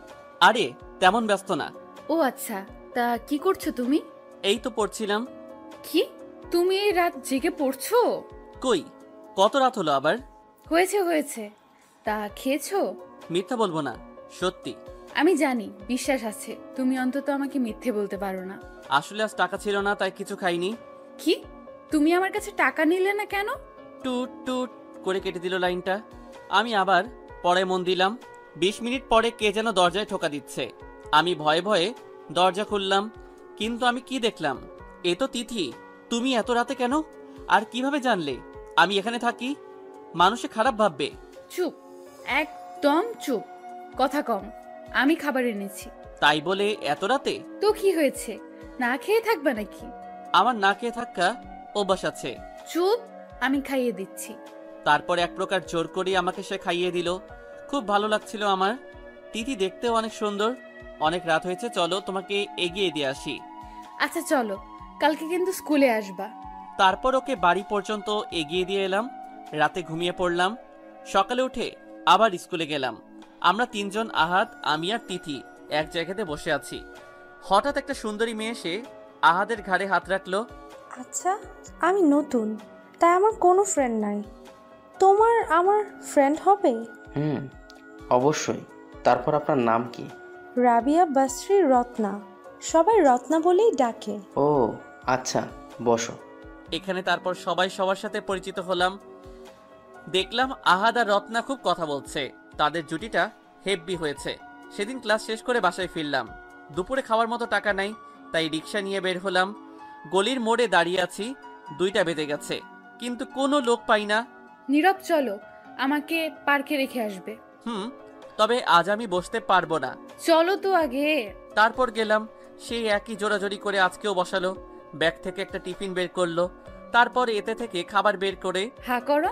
আরে তেমন ব্যস্ত না। ও আচ্ছা, তা কি করছো তুমি? এই তো পড়ছিলাম। কি, তুমি এই রাত জেগে পড়ছো? কই, কত রাত হলো আবার? হয়েছে হয়েছে, তা খেয়েছো? মিথ্যা বলবো না, সত্যি। আমি জানি, বিশ্বাস আছে, তুমি অন্তত আমাকে মিথ্যে বলতে পারো না। আসলে আজ টাকা ছিল না, তাই কিছু খাইনি। কি, তুমি আমার কাছে টাকা নিলে না কেন? টুট টুট করে কেটে দিল লাইনটা। আমি আবার পড়ায় মন দিলাম। 20 মিনিট পরে কে যেন দরজায় ঠোকা দিচ্ছে। আমি ভয়ে ভয়ে দরজা খুললাম, কিন্তু আমি কি দেখলাম, এ তো তিথি। তুমি এত রাতে কেন, আর কিভাবে জানলে আমি এখানে থাকি? মানুষে খারাপ ভাববে। চুপ, একদম চুপ, কথা কম। আমি খাবার এনেছি। তাই বলে এত রাতে? তো কি হয়েছে, না খেয়ে থাকবা নাকি? আমার না খেয়ে থাকা অভ্যাস আছে। চুপ, আমি খাইয়ে দিচ্ছি। তারপর এক প্রকার জোর করে আমাকে সে খাইয়ে দিল। খুব ভালো লাগছিল আমার। তিথি দেখতেও অনেক সুন্দর। অনেক রাত হয়েছে, চলো তোমাকে এগিয়ে দিয়ে আসি। আচ্ছা চলো, কালকে কিন্তু স্কুলে আসবা। তারপর ওকে বাড়ি পর্যন্ত এগিয়ে দিয়ে এলাম। রাতে ঘুমিয়ে পড়লাম। সকালে উঠে আবার স্কুলে গেলাম। আমরা তিনজন, আহাদ, আমি আর তিথি, এক জায়গাতে বসে আছি। হঠাৎ একটা সুন্দরী মেয়ে এসে আহাদের ঘাড়ে হাত রাখলো। আচ্ছা, আমি নতুন, তাই আমার কোনো ফ্রেন্ড নাই। তোমার আমার ফ্রেন্ড হবে? অবশ্যই। তারপর আপনার নাম কি? রাবিয়া বাসরি রত্না, সবাই রত্না বলেই ডাকে। ও আচ্ছা, বসো। এখানে তারপর সবাই সবার সাথে পরিচিত হলাম। দেখলাম আহাদ আর রত্না খুব কথা বলছে, তাদের জুটিটা হেব্বি হয়েছে। সেদিন ক্লাস শেষ করে বাসায় ফিরলাম। দুপুরে খাওয়ার মতো টাকা নাই, তাই রিক্সা নিয়ে বের হলাম। গলির মোড়ে দাঁড়িয়ে আছি, 2টা বেজে গেছে, কিন্তু কোনো লোক পাই না। নীরব, চলো, আমাকে পার্কে রেখে আসবে। তবে আজ আমি বসতে পারবো না। চলো তো আগে। তারপর গেলাম। সেই একই জোরাজোরি করে আজকেও বসালো। ব্যাগ থেকে একটা টিফিন বের করলো, তারপর এতে থেকে খাবার বের করে। হা করো।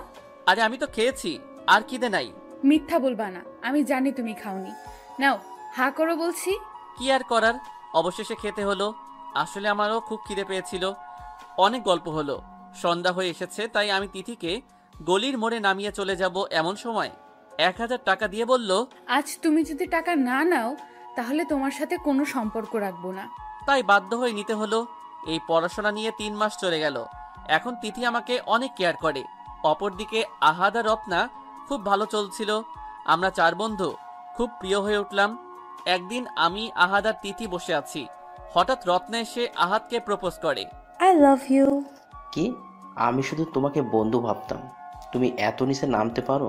আরে আমি তো খেয়েছি, আর খিদে নাই। মিথ্যা বলবা না, আমি জানি তুমি খাওনি। নাও, হা করো বলছি। কি আর করার, অবশেষে খেতে হলো। আসলে আমারও খুব খিদে পেয়েছিল। অনেক গল্প হলো। সন্ধ্যা হয়ে এসেছে, তাই আমি তিথিকে গলির মোড়ে নামিয়ে চলে যাব। এমন সময় 1000 টাকা দিয়ে বলল, আজ তুমি যদি টাকা না নাও তাহলে তোমার সাথে কোনো সম্পর্ক রাখবো না। তাই বাধ্য হয়ে নিতে হলো। এই পড়াশোনা নিয়ে 3 মাস চলে গেল। এখন তিথি আমাকে অনেক কেয়ার করে। অপরদিকে আহাদ আর রত্না খুব ভালো চলছিল। আমরা 4 বন্ধু খুব প্রিয় হয়ে উঠলাম। একদিন আমি, আহাদ আর তিথি বসে আছি। হঠাৎ রত্না এসে আহাদকে প্রপোজ করে। I love you. কি? আমি শুধু তোমাকে বন্ধু ভাবতাম, তুমি এত নিচে নামতে পারো?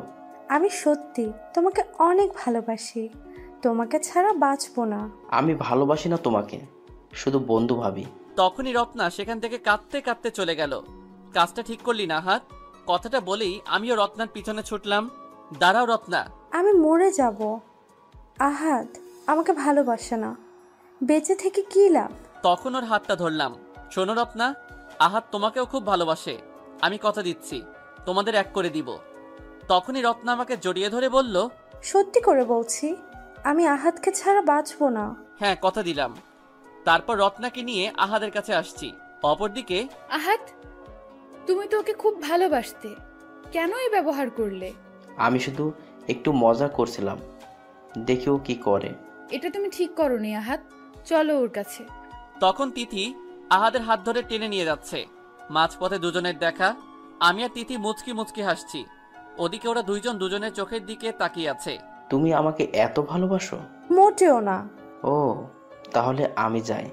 আমি সত্যি তোমাকে অনেক ভালোবাসি, তোমাকে ছাড়া বাঁচবো না। আমি ভালোবাসি না তোমাকে, শুধু বন্ধু ভাবি। তখনই রত্না সেখান থেকে কাঁদতে কাঁদতে চলে গেল। কাজটা ঠিক করলি না আহাদ? কথাটা বলেই আমিও রত্নার পিছনে ছুটলাম। দাঁড়াও রত্না। আমি মরে যাব। আহাদ আমাকে ভালোবাসে না, বেঁচে থেকে কি লাভ? তখন ওর হাতটা ধরলাম। শোনো রত্না, আহাদ তোমাকেও খুব ভালোবাসে। আমি কথা দিচ্ছি, তোমাদের এক করে দিব। তখনই রত্না আমাকে জড়িয়ে ধরে বলল, সত্যি করে বলছি, আমি আহাদকে ছাড়া বাঁচবো না। হ্যাঁ, কথা দিলাম। তারপর রত্নাকে নিয়ে আহাদের কাছে আসছি। অপরদিকে, আহাদ, তুমি তো ওকে খুব ভালোবাসতে, কেন এই ব্যবহার করলে? আমি শুধু একটু মজা করছিলাম, দেখি ও কি করে। এটা তুমি ঠিক করোনি আহাত, চলো ওর কাছে। তখন তিথি আহাদের হাত ধরে টেনে নিয়ে যাচ্ছে। মাঝপথে দুজনের দেখা। আমি আর তিথি মুচকি মুচকি হাসছি। ওদিকে ওরা দুইজন দুজনের চোখের দিকে তাকিয়ে আছে। তুমি আমাকে এত ভালোবাসো? মোটেও না। ও, তাহলে আমি যাই।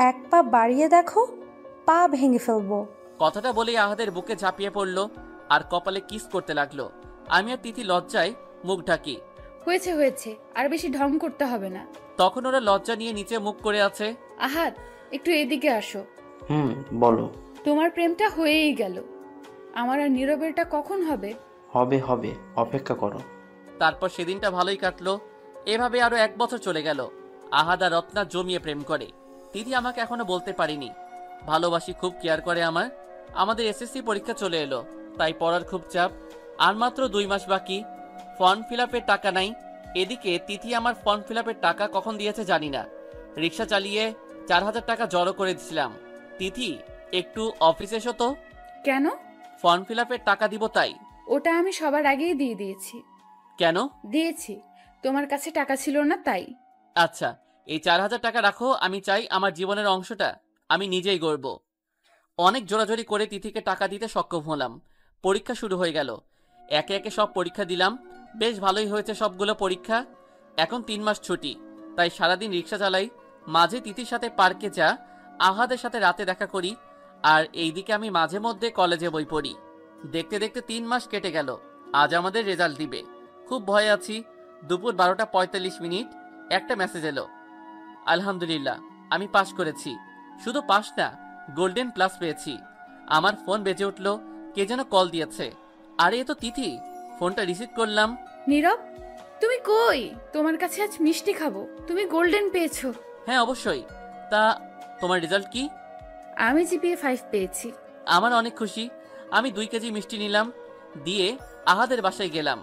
এক পা বাড়িয়ে দেখো, পা ভেঙে ফেলবো। কথাটা বলেই আহাদের বুকে ঝাঁপিয়ে পড়লো আর কপালে কিস করতে লাগলো। আমি আর তিথি লজ্জায় মুখ ঢাকি। হয়েছে হয়েছে, আর বেশি ঢং করতে হবে না। তখন ওরা লজ্জা নিয়ে নিচে মুখ করে আছে। আহাত, একটু এদিকে আসো। বলো। তোমার প্রেমটা হয়েই গেল, আমার আর নীরবেরটা কখন হবে? হবে হবে, অপেক্ষা করো। তারপর সেদিনটা ভালোই কাটলো। এভাবে আরো 1 বছর চলে গেল। আহাদ আর রত্না জমিয়ে প্রেম করে। তিথি আমাকে এখনো বলতে পারিনি ভালোবাসি, খুব কেয়ার করে আমার। আমাদের এসএসসি পরীক্ষা চলে এলো, তাই পড়ার খুব চাপ। আর মাত্র 2 মাস বাকি। ফর্ম ফিল আপের টাকা নাই। এদিকে তিথি আমার ফর্ম ফিল আপের টাকা কখন দিয়েছে জানি না। রিক্সা চালিয়ে 4000 টাকা জড়ো করে দিয়েছিলাম। তিথি, একটু অফিসে এসো তো। কেন? ফর্ম ফিল আপের টাকা দিব তাই। ওটা আমি সবার আগেই দিয়ে দিয়েছি। কেন? দিয়েছি, তোমার কাছে টাকা ছিল না তাই। আচ্ছা, এই 4000 টাকা রাখো। আমি চাই আমার জীবনের অংশটা আমি নিজেই গড়ব। অনেক জোরাজোরি করে তিথিকে টাকা দিতে সক্ষম হলাম। পরীক্ষা শুরু হয়ে গেল। একে একে সব পরীক্ষা দিলাম। বেশ ভালোই হয়েছে সবগুলো পরীক্ষা। এখন 3 মাস ছুটি, তাই সারাদিন রিক্সা চালাই। মাঝে তিথির সাথে পার্কে যা, আহাদের সাথে রাতে দেখা করি। আর এইদিকে আমি মাঝে মধ্যে কলেজে বই পড়ি। দেখতে দেখতে 3 মাস কেটে গেল। আজ আমাদের রেজাল্ট দিবে, খুব ভয়ে আছি। দুপুর 12:45 একটা মেসেজ এলো। আলহামদুলিল্লাহ, আমি পাশ করেছি। শুধু পাশ না, গোল্ডেন প্লাস পেয়েছি। আমার ফোন বেজে উঠল। কে যেন কল দিয়েছে। আরে এ তো তিথি। ফোনটা রিসিভ করলাম। নীরব, তুমি কই? তোমার কাছে আজ মিষ্টি খাবো। তুমি গোল্ডেন পেয়েছো? হ্যাঁ অবশ্যই। তা তোমার রেজাল্ট কি? আমি জিপিএ 5 পেয়েছি। আমার অনেক খুশি। আমি 2 কেজি মিষ্টি নিলাম, দিয়ে আহাদের বাসায় গেলাম।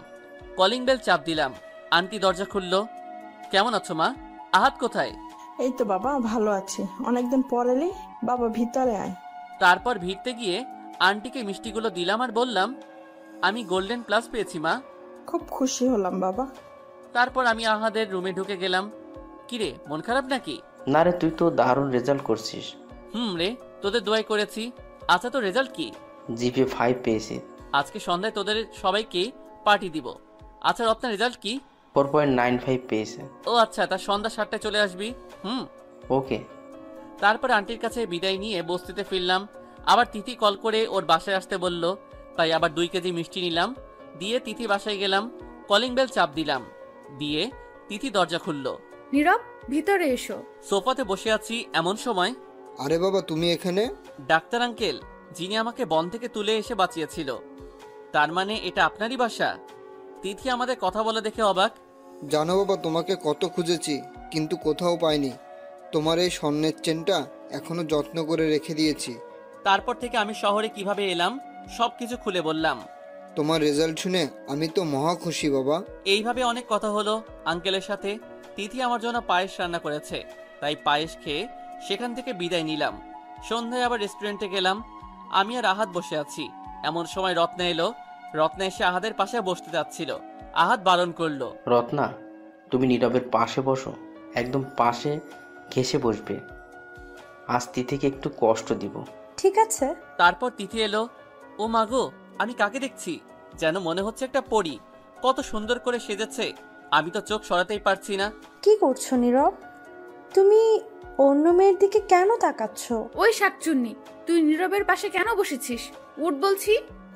কলিং বেল চাপ দিলাম। আন্টি দরজা খুললো। কেমন আছো মা? আহাদ কোথায়? এই তো বাবা, ভালো আছি। অনেকদিন পর এলি বাবা, ভিতরে আয়। তারপর ভিড়তে গিয়ে আন্টিকে মিষ্টিগুলো দিলাম আর বললাম, আমি গোল্ডেন প্লাস পেয়েছি মা। খুব খুশি হলাম বাবা। তারপর আমি আহাদের রুমে ঢুকে গেলাম। কিরে, মন খারাপ নাকি? না রে, তুই তো দারুণ রেজাল্ট করছিস। রে, তোদের দোয়াই করেছি। আচ্ছা, তো রেজাল্ট কি? জিপিএ 5 পেয়েছি। আজকে সন্ধ্যায় তোদের সবাইকে পার্টি দিব। আচ্ছা, রত্নার রেজাল্ট কি? 4.95 পেয়েছে। ও আচ্ছা, তার সন্ধ্যা 7টায় চলে আসবি। ওকে। তারপর আন্টির কাছে বিদায় নিয়ে বস্তিতে ফিরলাম। আবার তিথি কল করে ওর বাসায় আসতে বলল, তাই আবার 2 কেজি মিষ্টি নিলাম, দিয়ে তিথি বাসায় গেলাম। কলিং বেল চাপ দিলাম, দিয়ে তিথি দরজা খুললো। নীরব, ভিতরে এসো। সোফাতে বসে আছি, এমন সময়। আরে বাবা, তুমি এখানে? ডাক্তার আঙ্কেল, যিনি আমাকে বন থেকে তুলে এসে বাঁচিয়েছিল। তার মানে এটা আপনারই বাসা? তিথি আমাদের কথা বলে দেখে অবাক। জানো বাবা, তোমাকে কত খুঁজেছি কিন্তু কোথাও পাইনি। তোমার এই স্বর্ণের চেনটা এখনো যত্ন করে রেখে দিয়েছি। তারপর থেকে আমি শহরে কিভাবে এলাম সবকিছু খুলে বললাম। তোমার রেজাল্ট শুনে আমি তো মহা খুশি বাবা। এইভাবে অনেক কথা হলো আঙ্কেলের সাথে। তিথি আমার জন্য পায়েস রান্না করেছে, তাই পায়েস খেয়ে সেখান থেকে বিদায় নিলাম। সন্ধ্যায় আবার রেস্টুরেন্টে গেলাম। আমি আর আহাদ বসে আছি, এমন সময় রত্না এলো। রত্না এসে আহাদের পাশে বসতে যাচ্ছিল। আহাদ বারণ করলো। রত্না, তুমি নীরবের পাশে বসো, একদম পাশে ঘেসে বসবে। আজ তিথিকে একটু কষ্ট দিব। ঠিক আছে। তারপর তিথি এলো। ও মাগো, আমি কাকে দেখছি? যেন মনে হচ্ছে একটা পরী। কত সুন্দর করে সেজেছে, আমি তো চোখ সরাতেই পারছি না। কি করছো নীরব? তুমি অন্য মেয়ের দিকে কেন তাকাচ্ছ? ওই শাকচুন্নি, তুই নীরবের পাশে কেন বসেছিস? উঠ বলছি।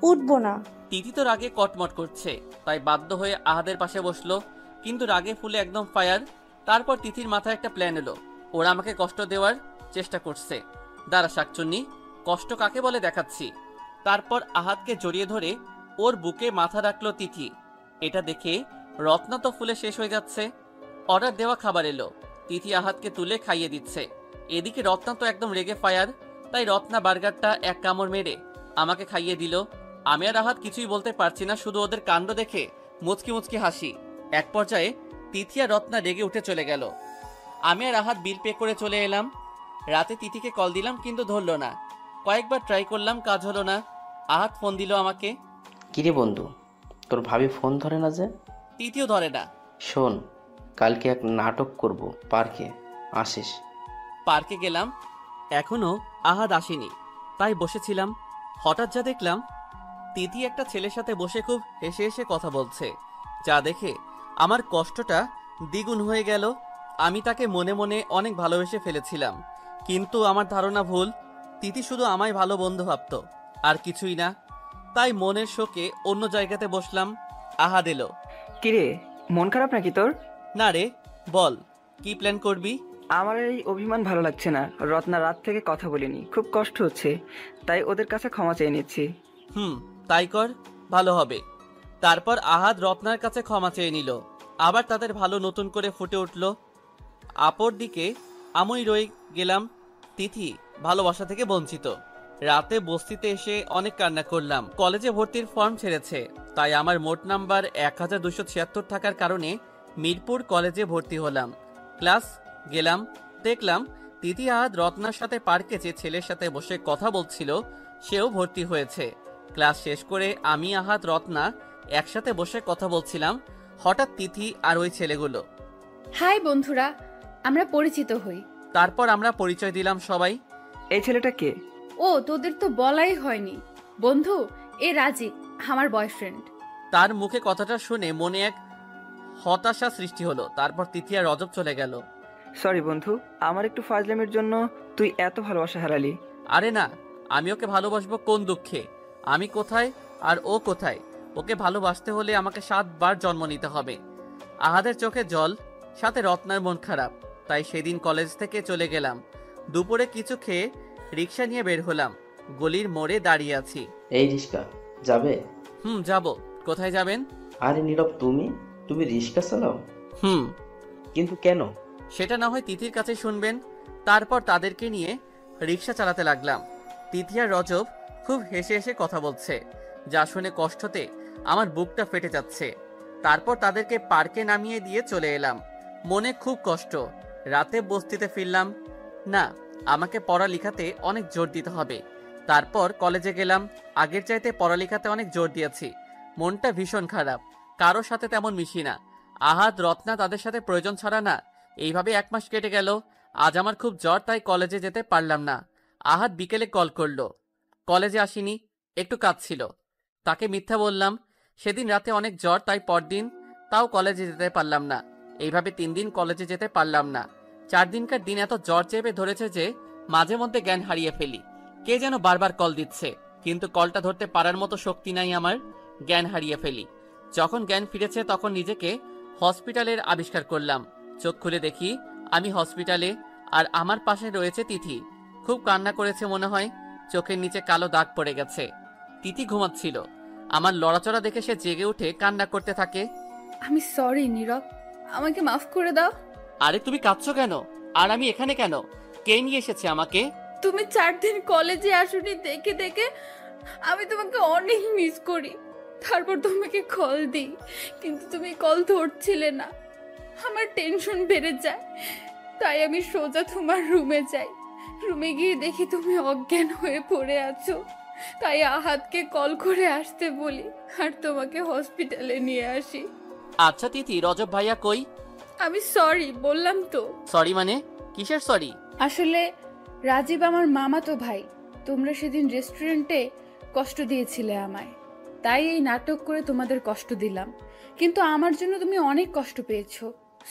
উঠবো না। তিথি তো রাগে কটমট করছে, তাই বাধ্য হয়ে আহাদের পাশে বসলো, কিন্তু রাগে ফুলে একদম ফায়ার। তারপর তিথির মাথায় একটা প্ল্যান এলো। ওরা আমাকে কষ্ট দেওয়ার চেষ্টা করছে। দাঁড়া শাকচুন্নি, কষ্ট কাকে বলে দেখাচ্ছি। তারপর আহাদকে জড়িয়ে ধরে ওর বুকে মাথা রাখলো তিথি। এটা দেখে রত্না তো ফুলে শেষ হয়ে যাচ্ছে। অর্ডার দেওয়া খাবার এলো। তিথি আহাদকে তুলে খাইয়ে দিচ্ছে। এদিকে রত্না তো একদম রেগে ফায়ার, তাই রত্না বার্গারটা এক কামড় মেরে আমাকে খাইয়ে দিল। আমি আর আহাদ কিছুই বলতে পারছি না, শুধু ওদের কাণ্ড দেখে মুচকি মুচকি হাসি। এক পর্যায়ে তিথি আর রত্না রেগে উঠে চলে গেল। আমি আর আহাদ বিল পে করে চলে এলাম। রাতে তিথিকে কল দিলাম, কিন্তু ধরলো না। কয়েকবার ট্রাই করলাম, কাজ হলো না। আহাদ ফোন দিল আমাকে। কিরে বন্ধু, তোর ভাবি ফোন ধরে না যে? তিথিও ধরে না। শোন, কালকে এক নাটক করব পার্কে, আসিস? পার্কে গেলাম, এখনো আহাদ আসেনি, তাই বসেছিলাম। হঠাৎ যা দেখলাম, তিথি একটা ছেলের সাথে বসে খুব হেসে হেসে কথা বলছে। যা দেখে আমার কষ্টটা দ্বিগুণ হয়ে গেল। আমি তাকে মনে মনে অনেক ভালোবেসে ফেলেছিলাম, কিন্তু আমার ধারণা ভুল। তিথি শুধু আমায় ভালো বন্ধু ভাবত, আর কিছুই না। তাই মনের শোকে অন্য জায়গাতে বসলাম। আহাদ এলো। কিরে, মন খারাপ নাকি তোর? না রে, বল কি প্ল্যান করবি? আমার এই অভিমান ভালো লাগছে না। রত্না রাত থেকে কথা বলিনি, খুব কষ্ট হচ্ছে, তাই ওদের কাছে ক্ষমা চেয়ে নিচ্ছি। তাই কর, ভালো হবে। তারপর আহাদ রত্নার কাছে ক্ষমা চেয়ে নিল। আবার তাদের ভালো নতুন করে ফুটে উঠল। অপর দিকে আমি রয়ে গেলাম তিথি ভালোবাসা থেকে বঞ্চিত। রাতে বস্তিতে এসে অনেক কান্না করলাম। কলেজে ভর্তির ফর্ম ছেড়েছে, তাই আমার মোট নাম্বার 1276 থাকার কারণে মিরপুর কলেজে ভর্তি হলাম। ক্লাস গেলাম, দেখলাম তিথি আহাদ রত্নার সাথে পার্কে যে ছেলের সাথে বসে কথা বলছিল সেও ভর্তি হয়েছে। ক্লাস শেষ করে আমি আহাদ রত্না একসাথে বসে কথা বলছিলাম। হঠাৎ তিথি আর ওই ছেলেগুলো। হাই বন্ধুরা, আমরা পরিচিত হই। তারপর আমরা পরিচয় দিলাম সবাই। এই ছেলেটা কে? ও, তোদের তো বলাই হয়নি। বন্ধু, এ রাজীব, আমার বয়ফ্রেন্ড। তার মুখে কথাটা শুনে মনে এক হতাশা সৃষ্টি হলো। তারপর তিথি আর রজব চলে গেল। সরি বন্ধু, আমার একটু ফাজলামের জন্য তুই এত ভালোবাসা হারালি। আরে না, আমি ওকে ভালোবাসবো কোন দুঃখে? আমি কোথায় আর ও কোথায়? ওকে ভালোবাসতে হলে আমাকে 7 বার জন্ম নিতে হবে। আহাদের চোখে জল, সাথে রত্নার মন খারাপ। তাই সেদিন কলেজ থেকে চলে গেলাম। দুপুরে কিছু খেয়ে রিক্সা নিয়ে বের হলাম। গলির মোড়ে দাঁড়িয়ে আছি। এই রিস্কা যাবে? যাব। কোথায় যাবেন? আরে নীরব, তুমি রিস্কা চালাও? কিন্তু কেন? সেটা না হয় তিথির কাছে শুনবেন। তারপর তাদেরকে নিয়ে রিক্সা চালাতে লাগলাম। তিথি আর রজব খুব হেসে হেসে কথা বলছে, যা শুনে কষ্টতে আমার বুকটা ফেটে যাচ্ছে। তারপর তাদেরকে পার্কে নামিয়ে দিয়ে চলে এলাম। মনে খুব কষ্ট। রাতে বস্তিতে ফিরলাম। না, আমাকে পড়ালেখাতে অনেক জোর দিতে হবে। তারপর কলেজে গেলাম। আগের চাইতে পড়ালেখাতে অনেক জোর দিয়েছি। মনটা ভীষণ খারাপ, কারোর সাথে তেমন মিশি না। আহাদ রত্না তাদের সাথে প্রয়োজন ছাড়া না। এইভাবে 1 মাস কেটে গেল। আজ আমার খুব জ্বর, তাই কলেজে যেতে পারলাম না। আহাদ বিকেলে কল করলো, কলেজে আসিনি, একটু কাজ ছিল। তাকে মিথ্যা বললাম। সেদিন রাতে অনেক জ্বর, তাই পরদিন তাও কলেজে যেতে পারলাম না। এইভাবে 3 দিন কলেজে যেতে পারলাম না। 4 দিনকার দিন এত জ্বর চেপে ধরেছে যে মাঝে মধ্যে জ্ঞান হারিয়ে ফেলি। কে যেন বারবার কল দিচ্ছে, কিন্তু কলটা ধরতে পারার মতো শক্তি নাই আমার। জ্ঞান হারিয়ে ফেলি। যখন জ্ঞান ফিরেছে তখন নিজেকে হসপিটালের আবিষ্কার করলাম। চোখ খুলে দেখি আমি হসপিটালে, আর আমার পাশে রয়েছে তিথি। খুব কান্না করেছে মনে হয়, চোখের নিচে কালো দাগ পড়ে গেছে। তিথি ঘুমাচ্ছিল। আমার লড়াচড়া দেখে সে জেগে উঠে কান্না করতে থাকে। আমি সরি নীরব, আমাকে মাফ করে দাও। আরে তুমি কাঁদছো কেন? আর আমি এখানে কেন? কে নিয়ে এসেছে আমাকে? তুমি 4 দিন কলেজে আসোনি দেখে দেখে আমি তোমাকে অনেক মিস করি। তারপর তোমাকে কল দিই, কিন্তু তুমি কল ধরছিলে না। আমার টেনশন বেড়ে যায়, তাই আমি সোজা তোমার রুমে যাই। রুমে গিয়ে দেখি তুমি অজ্ঞান হয়ে পড়ে আছো। তাই আহাদকে কল করে আসতে বলি, আর তোমাকে হসপিটালে নিয়ে আসি। আচ্ছা তিথি, রজব ভাইয়া কই? আমি সরি বললাম তো। সরি মানে? কিসের সরি? আসলে রাজীব আমার মামাতো ভাই। তোমরা সেদিন রেস্টুরেন্টে কষ্ট দিয়েছিলে আমায়, তাই এই নাটক করে তোমাদের কষ্ট দিলাম। কিন্তু আমার জন্য তুমি অনেক কষ্ট পেয়েছো।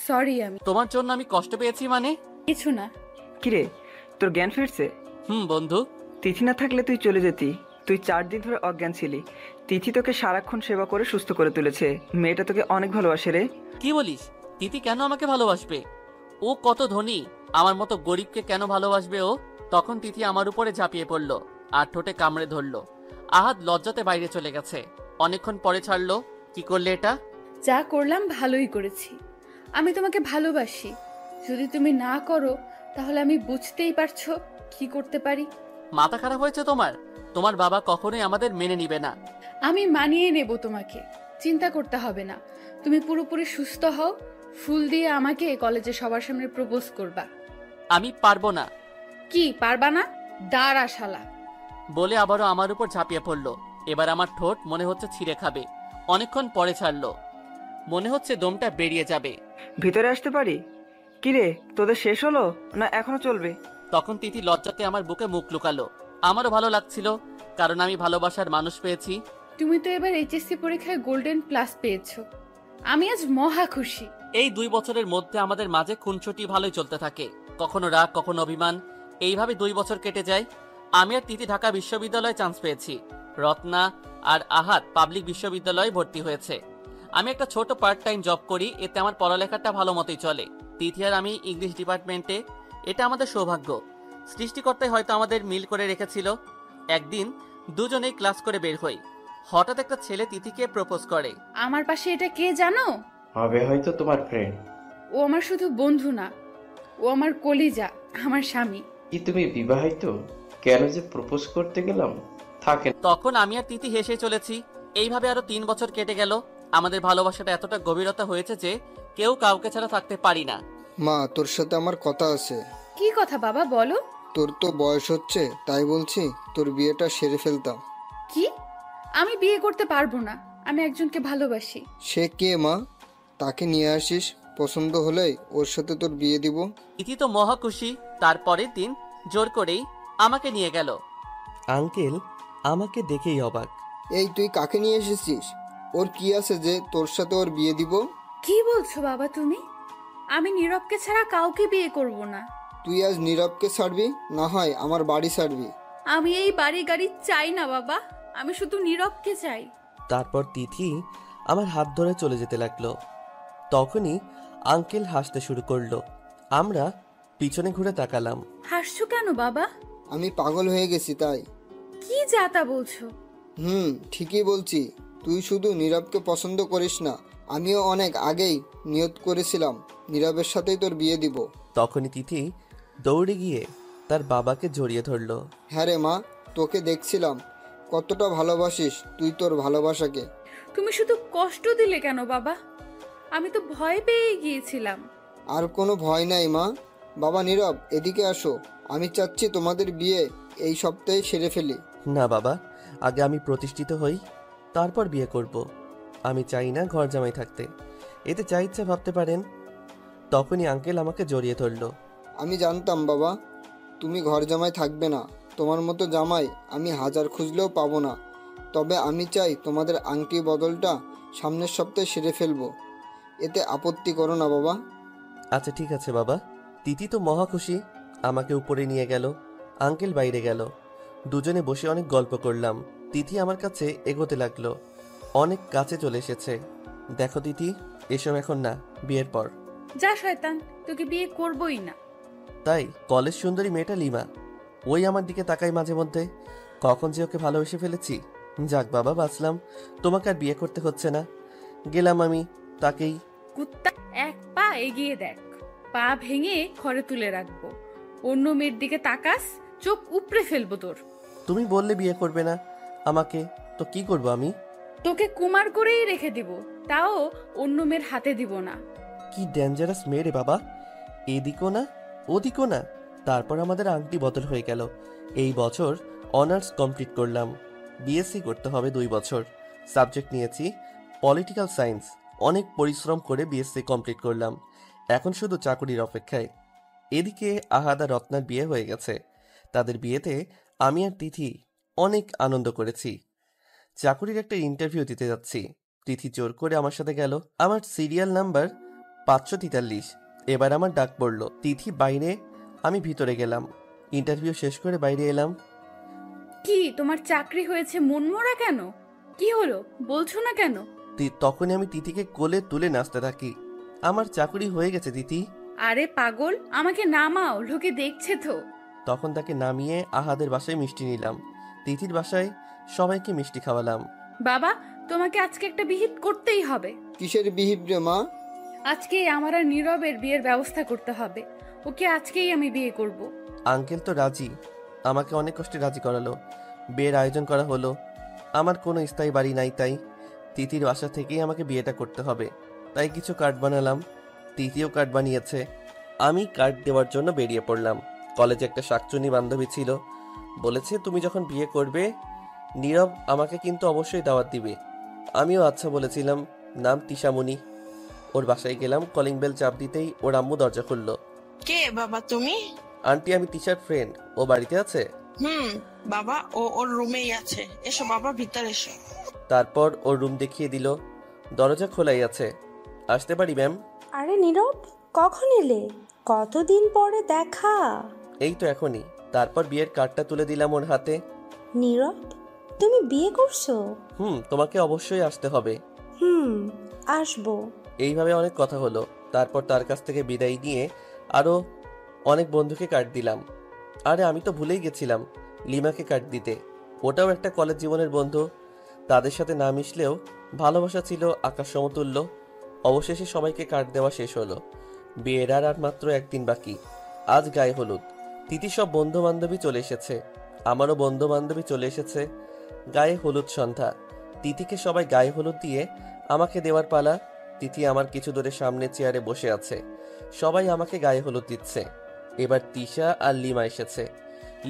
সরি। আমি তোমার জন্য আমি কষ্ট পেয়েছি মানে? কিছু না। কিরে, তোর জ্ঞান ফিরছে? বন্ধু। তিথি না থাকলে তুই চলে যেতি। তুই 4 দিন ধরে অজ্ঞান ছিলি। তিথি তোকে সারাক্ষণ সেবা করে সুস্থ করে তুলেছে। মেয়েটা তোকে অনেক ভালোবাসে রে। কি বলিস? তিথি কেন আমাকে ভালোবাসবে? ও কত ধনী, আমার মতো গরিবকে কেন ভালোবাসবে ও? তখন তিথি আমার উপরে ঝাঁপিয়ে পড়লো আর ঠোঁটে কামড়ে ধরলো। আহাদ লজ্জাতে বাইরে চলে গেছে। অনেকক্ষণ পরে ছাড়লো। কি করলে এটা? যা করলাম ভালোই করেছি। আমি তোমাকে ভালোবাসি। যদি তুমি না করো তাহলে আমি বুঝতেই পারছো কি করতে পারি। মাথা খারাপ হয়েছে তোমার? তোমার বাবা কখনোই আমাদের মেনে নিবে না। আমি মানিয়ে নেব তোমাকে, চিন্তা করতে হবে না। তুমি পুরোপুরি সুস্থ হও, ফুল দিয়ে আমাকে কলেজে সবার সামনে প্রপোজ করবা। আমি পারবো না। কি পারবা না? দাঁড়া শালা, বলে আবারও আমার উপর ঝাঁপিয়ে পড়লো। এবার আমার ঠোঁট মনে হচ্ছে ছিঁড়ে খাবে। অনেকক্ষণ পরে ছাড়লো। মনে হচ্ছে দমটা বেরিয়ে যাবে। ভিতরে আসতে পারি? কিরে, তোদের শেষ হলো না এখনো চলবে? তখন তিথি লজ্জাতে আমার বুকে মুখ লুকালো। আমারও ভালো লাগছিল, কারণ আমি ভালোবাসার মানুষ পেয়েছি। তুমি তো এবার এইচএসসি পরীক্ষায় গোল্ডেন প্লাস পেয়েছো, আমি আজ মহা খুশি। এই 2 বছরের মধ্যে আমাদের মাঝে খুনসুটি ভালোই চলতে থাকে, কখনো রাগ কখনো অভিমান। এইভাবে 2 বছর কেটে যায়। আমি আর তিথি ঢাকা বিশ্ববিদ্যালয়ে চান্স পেয়েছি, রত্না আর আহাত পাবলিক বিশ্ববিদ্যালয়ে ভর্তি হয়েছে। আমি একটা ছোট পার্ট টাইম জব করি, এতে আমার পড়ালেখাটা ভালো মতোই চলে। তিথি আর আমি ইংলিশ ডিপার্টমেন্টে, এটা আমাদের সৌভাগ্য। সৃষ্টিকর্তাই হয়তো আমাদের মিল করে রেখেছিল। একদিন দুজনেই ক্লাস করে বের হই, হঠাৎ একটা ছেলে তিথিকে প্রপোজ করে। আমার পাশে এটা কে জানো? হবে হয়তো তোমার ফ্রেন্ড। ও আমার শুধু বন্ধু না, ও আমার কলিজা, আমার স্বামী। কি তুমি বিবাহিত? কেন যে প্রপোজ করতে গেলাম থাকে। তখন আমি আর তিথি হেসে চলেছি। এইভাবে আরো 3 বছর কেটে গেল। আমাদের ভালোবাসাটা এতটা গভীরতা হয়েছে যে কেউ কাউকে ছাড়া থাকতে পারি না। মা, তোর সাথে আমার কথা আছে। কি কথা বাবা, বলো। তোর তো বয়স হচ্ছে, তাই বলছি তোর বিয়েটা সেরে ফেলতাম। কি? আমি বিয়ে করতে পারবো না, আমি একজনকে ভালোবাসি। সে কে মা? তাকে নিয়ে আসিস, পছন্দ হলেই ওর সাথে তোর বিয়ে দিব। তিথি তো মহা খুশি। তারপরের দিন জোর করেই আমাকে নিয়ে গেল। আঙ্কেল আমাকে দেখেই অবাক। এই তুই কাকে নিয়ে এসেছিস? ওর কি আছে যে তোর সাথে ওর বিয়ে দিব? কি বলছো বাবা তুমি? আমি নীরবকে ছাড়া কাউকে বিয়ে করব না। তুই আজ নীরবকে ছাড়বি, না হয় আমার বাড়ি ছাড়বি। আমি এই বাড়ি গাড়ি চাই না বাবা, আমি শুধু নীরবকে চাই। তারপর তিথি আমার হাত ধরে চলে যেতে লাগলো। তখনই আঙ্কেল হাসতে শুরু করলো। আমরা পিছনে ঘুরে তাকালাম। হাসছো কেন বাবা? আমি পাগল হয়ে গেছি তাই। কি যা তা বলছো? ঠিকই বলছি। তুই শুধু নীরবকে পছন্দ করিস না, আমিও অনেক আগেই নিয়ত করেছিলাম নীরবের সাথেই তোর বিয়ে দিব। তখনই তিথি দৌড়ে গিয়ে তার বাবাকে জড়িয়ে ধরলো। হ্যাঁ রে মা, তোকে দেখছিলাম কতটা ভালোবাসিস তুই তোর ভালোবাসাকে। তুমি শুধু কষ্ট দিলে কেন বাবা? আমি তো ভয় পেয়ে গিয়েছিলাম। আর কোনো ভয় নাই মা। বাবা নীরব, এদিকে আসো। আমি চাচ্ছি তোমাদের বিয়ে এই সপ্তাহে সেরে ফেলি। না বাবা, আগে আমি প্রতিষ্ঠিত হই, তারপর বিয়ে করব। আমি চাই না ঘর জামাই থাকতে, এতে যা ইচ্ছা ভাবতে পারেন। তখনই আঙ্কেল আমাকে জড়িয়ে ধরলো। আমি জানতাম বাবা তুমি ঘর জামাই থাকবে না। তোমার মতো জামাই আমি হাজার খুঁজলেও পাবো না। তবে আমি চাই তোমাদের আংটি বদলটা সামনের সপ্তাহে সেরে ফেলবো। এতে আপত্তি করো না বাবা। আচ্ছা ঠিক আছে বাবা। তিথি তো মহা খুশি, আমাকে উপরে নিয়ে গেল, আঙ্কেল বাইরে গেল। দুজনে বসে অনেক গল্প করলাম। তিথি আমার কাছে এগোতে লাগলো, অনেক কাছে চলে এসেছে। দেখো তিথি, এসব এখন না, বিয়ের পর। যা শয়তান, তোকে বিয়ে করবই না। তাই কলেজ সুন্দরী মেয়েটা লিমা, ওই আমার দিকে তাকাই মাঝে মধ্যে। কখন যে ওকে ভালোবেসে ফেলেছি। যাক বাবা, বাঁচলাম, তোমাকে আর বিয়ে করতে হচ্ছে না। গেলাম আমি তাকেই। কুত্তা, এক পা এগিয়ে দেখ, পা ভেঙে ঘরে তুলে রাখবো। অন্য মেয়ের দিকে তাকাস, চোখ উপড়ে ফেলবো তোর। তুমি বললে বিয়ে করবে না আমাকে, তো কি করব আমি? তোকে কুমার করেই রেখে দিব, তাও অন্য মেয়ের হাতে দিব না। কি ডেঞ্জারাস মেয়ে রে বাবা, এদিকও না ওদিকও না। তারপর আমাদের আংটি বদল হয়ে গেল। এই বছর অনার্স কমপ্লিট করলাম, বিএসসি করতে হবে 2 বছর। সাবজেক্ট নিয়েছি পলিটিক্যাল সায়েন্স। অনেক পরিশ্রম করে বিএসসি কমপ্লিট করলাম, এখন শুধু চাকরির অপেক্ষায়। এদিকে আহাদ আর রত্নার বিয়ে হয়ে গেছে। তাদের বিয়েতে আমি আর তিথি অনেক আনন্দ করেছি। চাকরির একটা ইন্টারভিউ দিতে যাচ্ছি, তিথি জোর করে আমার সাথে গেল। আমার সিরিয়াল নাম্বার 543। এবার আমার ডাক পড়ল। তিথি বাইরে, আমি ভিতরে গেলাম। ইন্টারভিউ শেষ করে বাইরে এলাম। কি তোমার চাকরি হয়েছে, মনমরা কেন? কি হলো বলছো না কেন? তখনই আমি তিথিকে কোলে তুলে নাচতে থাকি। আমার চাকরি হয়ে গেছে তিথি। আরে পাগল, আমাকে নামাও, লোকে দেখছে তো। তখন তাকে নামিয়ে আহাদের বাসায় মিষ্টি নিলাম, তিথির বাসায় সবাইকে মিষ্টি খাওয়ালাম। বাবা, তোমাকে আজকে একটা বিহিত করতেই হবে। কিসের বিহিত রে মা? আজকে আমার আর নীরবের বিয়ের ব্যবস্থা করতে হবে। ওকে আজকেই আমি বিয়ে করব। আঙ্কেল তো রাজি, আমাকে অনেক কষ্টে রাজি করালো। বিয়ের আয়োজন করা হলো। আমার কোনো স্থায়ী বাড়ি নাই, তাই তিথির বাসা থেকেই আমাকে বিয়েটা করতে হবে। তাই কিছু কার্ড বানালাম, তিথিও কার্ড বানিয়েছে। আমি কার্ড দেওয়ার জন্য বেরিয়ে পড়লাম। কলেজে একটা শাকচুনি বান্ধবী ছিল, বলেছে তুমি যখন বিয়ে করবে নীরব আমাকে কিন্তু অবশ্যই দাওয়াত দিবে। আমিও আচ্ছা বলেছিলাম। নাম তিশামণি। ওর বাসায় গেলাম, কলিং বেল চাপ দিতেই ওর আম্মু দরজা খুললো। কে বাবা তুমি? আন্টি, আমি টিচার ফ্রেন্ড। ও বাড়িতে আছে? বাবা, ও ওর রুমেই আছে। এসো বাবা, ভিতরে এসো। তারপর ওর রুম দেখিয়ে দিল। দরজা খোলাই আছে। আসতে পারি ম্যাম? আরে নীরব, কখন এলে? কতদিন পরে দেখা। এই তো এখনই। তারপর বিয়ের কার্ডটা তুলে দিলাম ওর হাতে। নীরব, তুমি বিয়ে করছো? তোমাকে অবশ্যই আসতে হবে। আসবো। এইভাবে অনেক কথা হলো। তারপর তার কাছ থেকে বিদায় নিয়ে আরো অনেক বন্ধুকে কার্ড দিলাম। আরে আমি তো ভুলেই গেছিলাম লিমাকে কার্ড দিতে। ওটাও একটা কলেজ জীবনের বন্ধু। তাদের সাথে না মিশলেও ভালোবাসা ছিল আকাশ সমতুল্য। অবশেষে সবাইকে কার্ড দেওয়া শেষ হলো। বিয়ের আর মাত্র একদিন বাকি। আজ গায়ে হলুদ। তিথি সব বন্ধু বান্ধবী চলে এসেছে, আমারও বন্ধু বান্ধবী চলে এসেছে। গায়ে হলুদ সন্ধ্যা। তিথিকে সবাই গায়ে হলুদ দিয়ে আমাকে দেওয়ার পালা। তিথি আমার কিছু দূরে সামনে চেয়ারে বসে আছে। সবাই আমাকে গায়ে হলুদ দিচ্ছে। এবার তিশা আর লিমা এসেছে।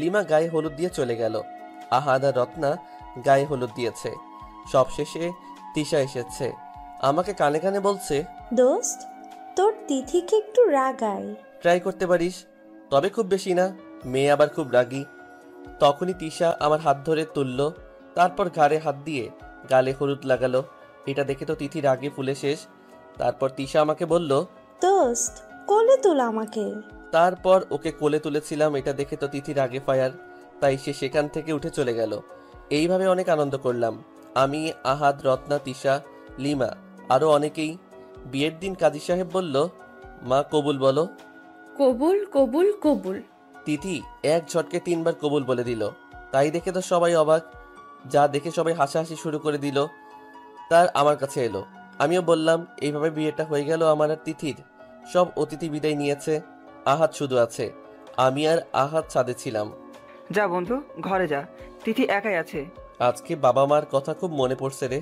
লিমা গায়ে হলুদ দিয়ে চলে গেল। আহাদ আর রত্না গায়ে হলুদ দিয়েছে। সবশেষে তিশা এসেছে। আমাকে কানে কানে বলছে, দোস্ত, তোর তিথিকে একটু রাগাই। ট্রাই করতে পারিস, তবে খুব বেশি না। মেয়ে আবার খুব রাগী। তখনই তিশা আমার হাত ধরে তুলল। তারপর ঘাড়ে হাত দিয়ে গালে হলুদ লাগালো। এটা দেখে তো তিথি রাগে ফুলে শেষ। তারপর তিশা আমাকে বলল, দোস্ত, কোলে তুল আমাকে। তারপর ওকে কোলে তুলেছিলাম। এটা দেখে তো তিথি রাগে ফায়ার। তাই সে সেখান থেকে উঠে চলে গেল। এইভাবে অনেক আনন্দ করলাম আমি, আহাদ, রত্না, তিশা, লিমা, আরো অনেকেই। বিয়ের দিন কাজী সাহেব বলল, মা কবুল বলো। কবুল কবুল কবুল। তিথি এক ঝটকে 3 বার কবুল বলে দিল। তাই দেখে তো সবাই অবাক। যা দেখে সবাই হাসাহাসি শুরু করে দিল। তার আমার কাছে এলো। আমিও বললাম। এইভাবে বিয়েটা হয়ে গেল আমার আর তিথির। সব অতিথি বিদায় নিয়েছে। আহাদ শুধু আছে। আমি আর আহাদ ছাদে ছিলাম। যা বন্ধু, ঘরে যা, তিথি একাই আছে। আজকে বাবা মার কথা খুব মনে পড়ছে রে।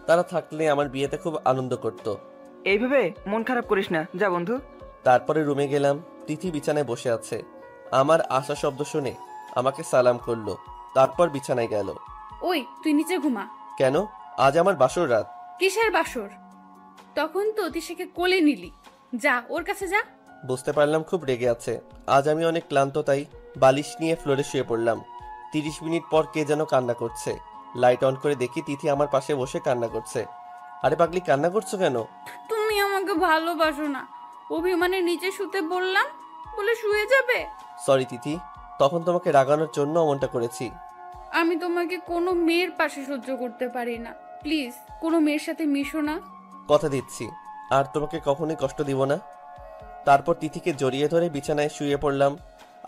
তারা থাকলে আমার বিয়েতে খুব আনন্দ করত। এইভাবে মন খারাপ করিস না, যা বন্ধু। তারপরে রুমে গেলাম। তিথি বিছানায় বসে আছে। আমার আশা শব্দ শুনে আমাকে সালাম করলো। তারপর বিছানায় গেল। ওই তুই নিচে ঘুমা। কেন? আজ আমার বাসর রাত। কিসের বাসর? তখন তো তিশাকে কোলে নিলি। যা ওর কাছে যা। বুঝতে পারলাম খুব রেগে আছে। আজ আমি অনেক ক্লান্ত, তাই বালিশ নিয়ে ফ্লোরে শুয়ে পড়লাম। 30 মিনিট পর কে যেন কান্না করছে। লাইট অন করে দেখি তিথি আমার পাশে বসে কান্না করছে। আরে পাগলি, কান্না করছো কেন? তুমি আমাকে ভালোবাসো না, অভিমানে নিচে শুতে বললাম বলে শুয়ে যাবে। সরি তিথি, তখন তোমাকে রাগানোর জন্য এমনটা করেছি। আমি তোমাকে কোনো মেয়ের পাশে সহ্য করতে পারি না। প্লিজ কোনো মেয়ের সাথে মিশো না। কথা দিচ্ছি আর তোমাকে কখনোই কষ্ট দিব না। তারপর তিথিকে জড়িয়ে ধরে বিছানায় শুয়ে পড়লাম।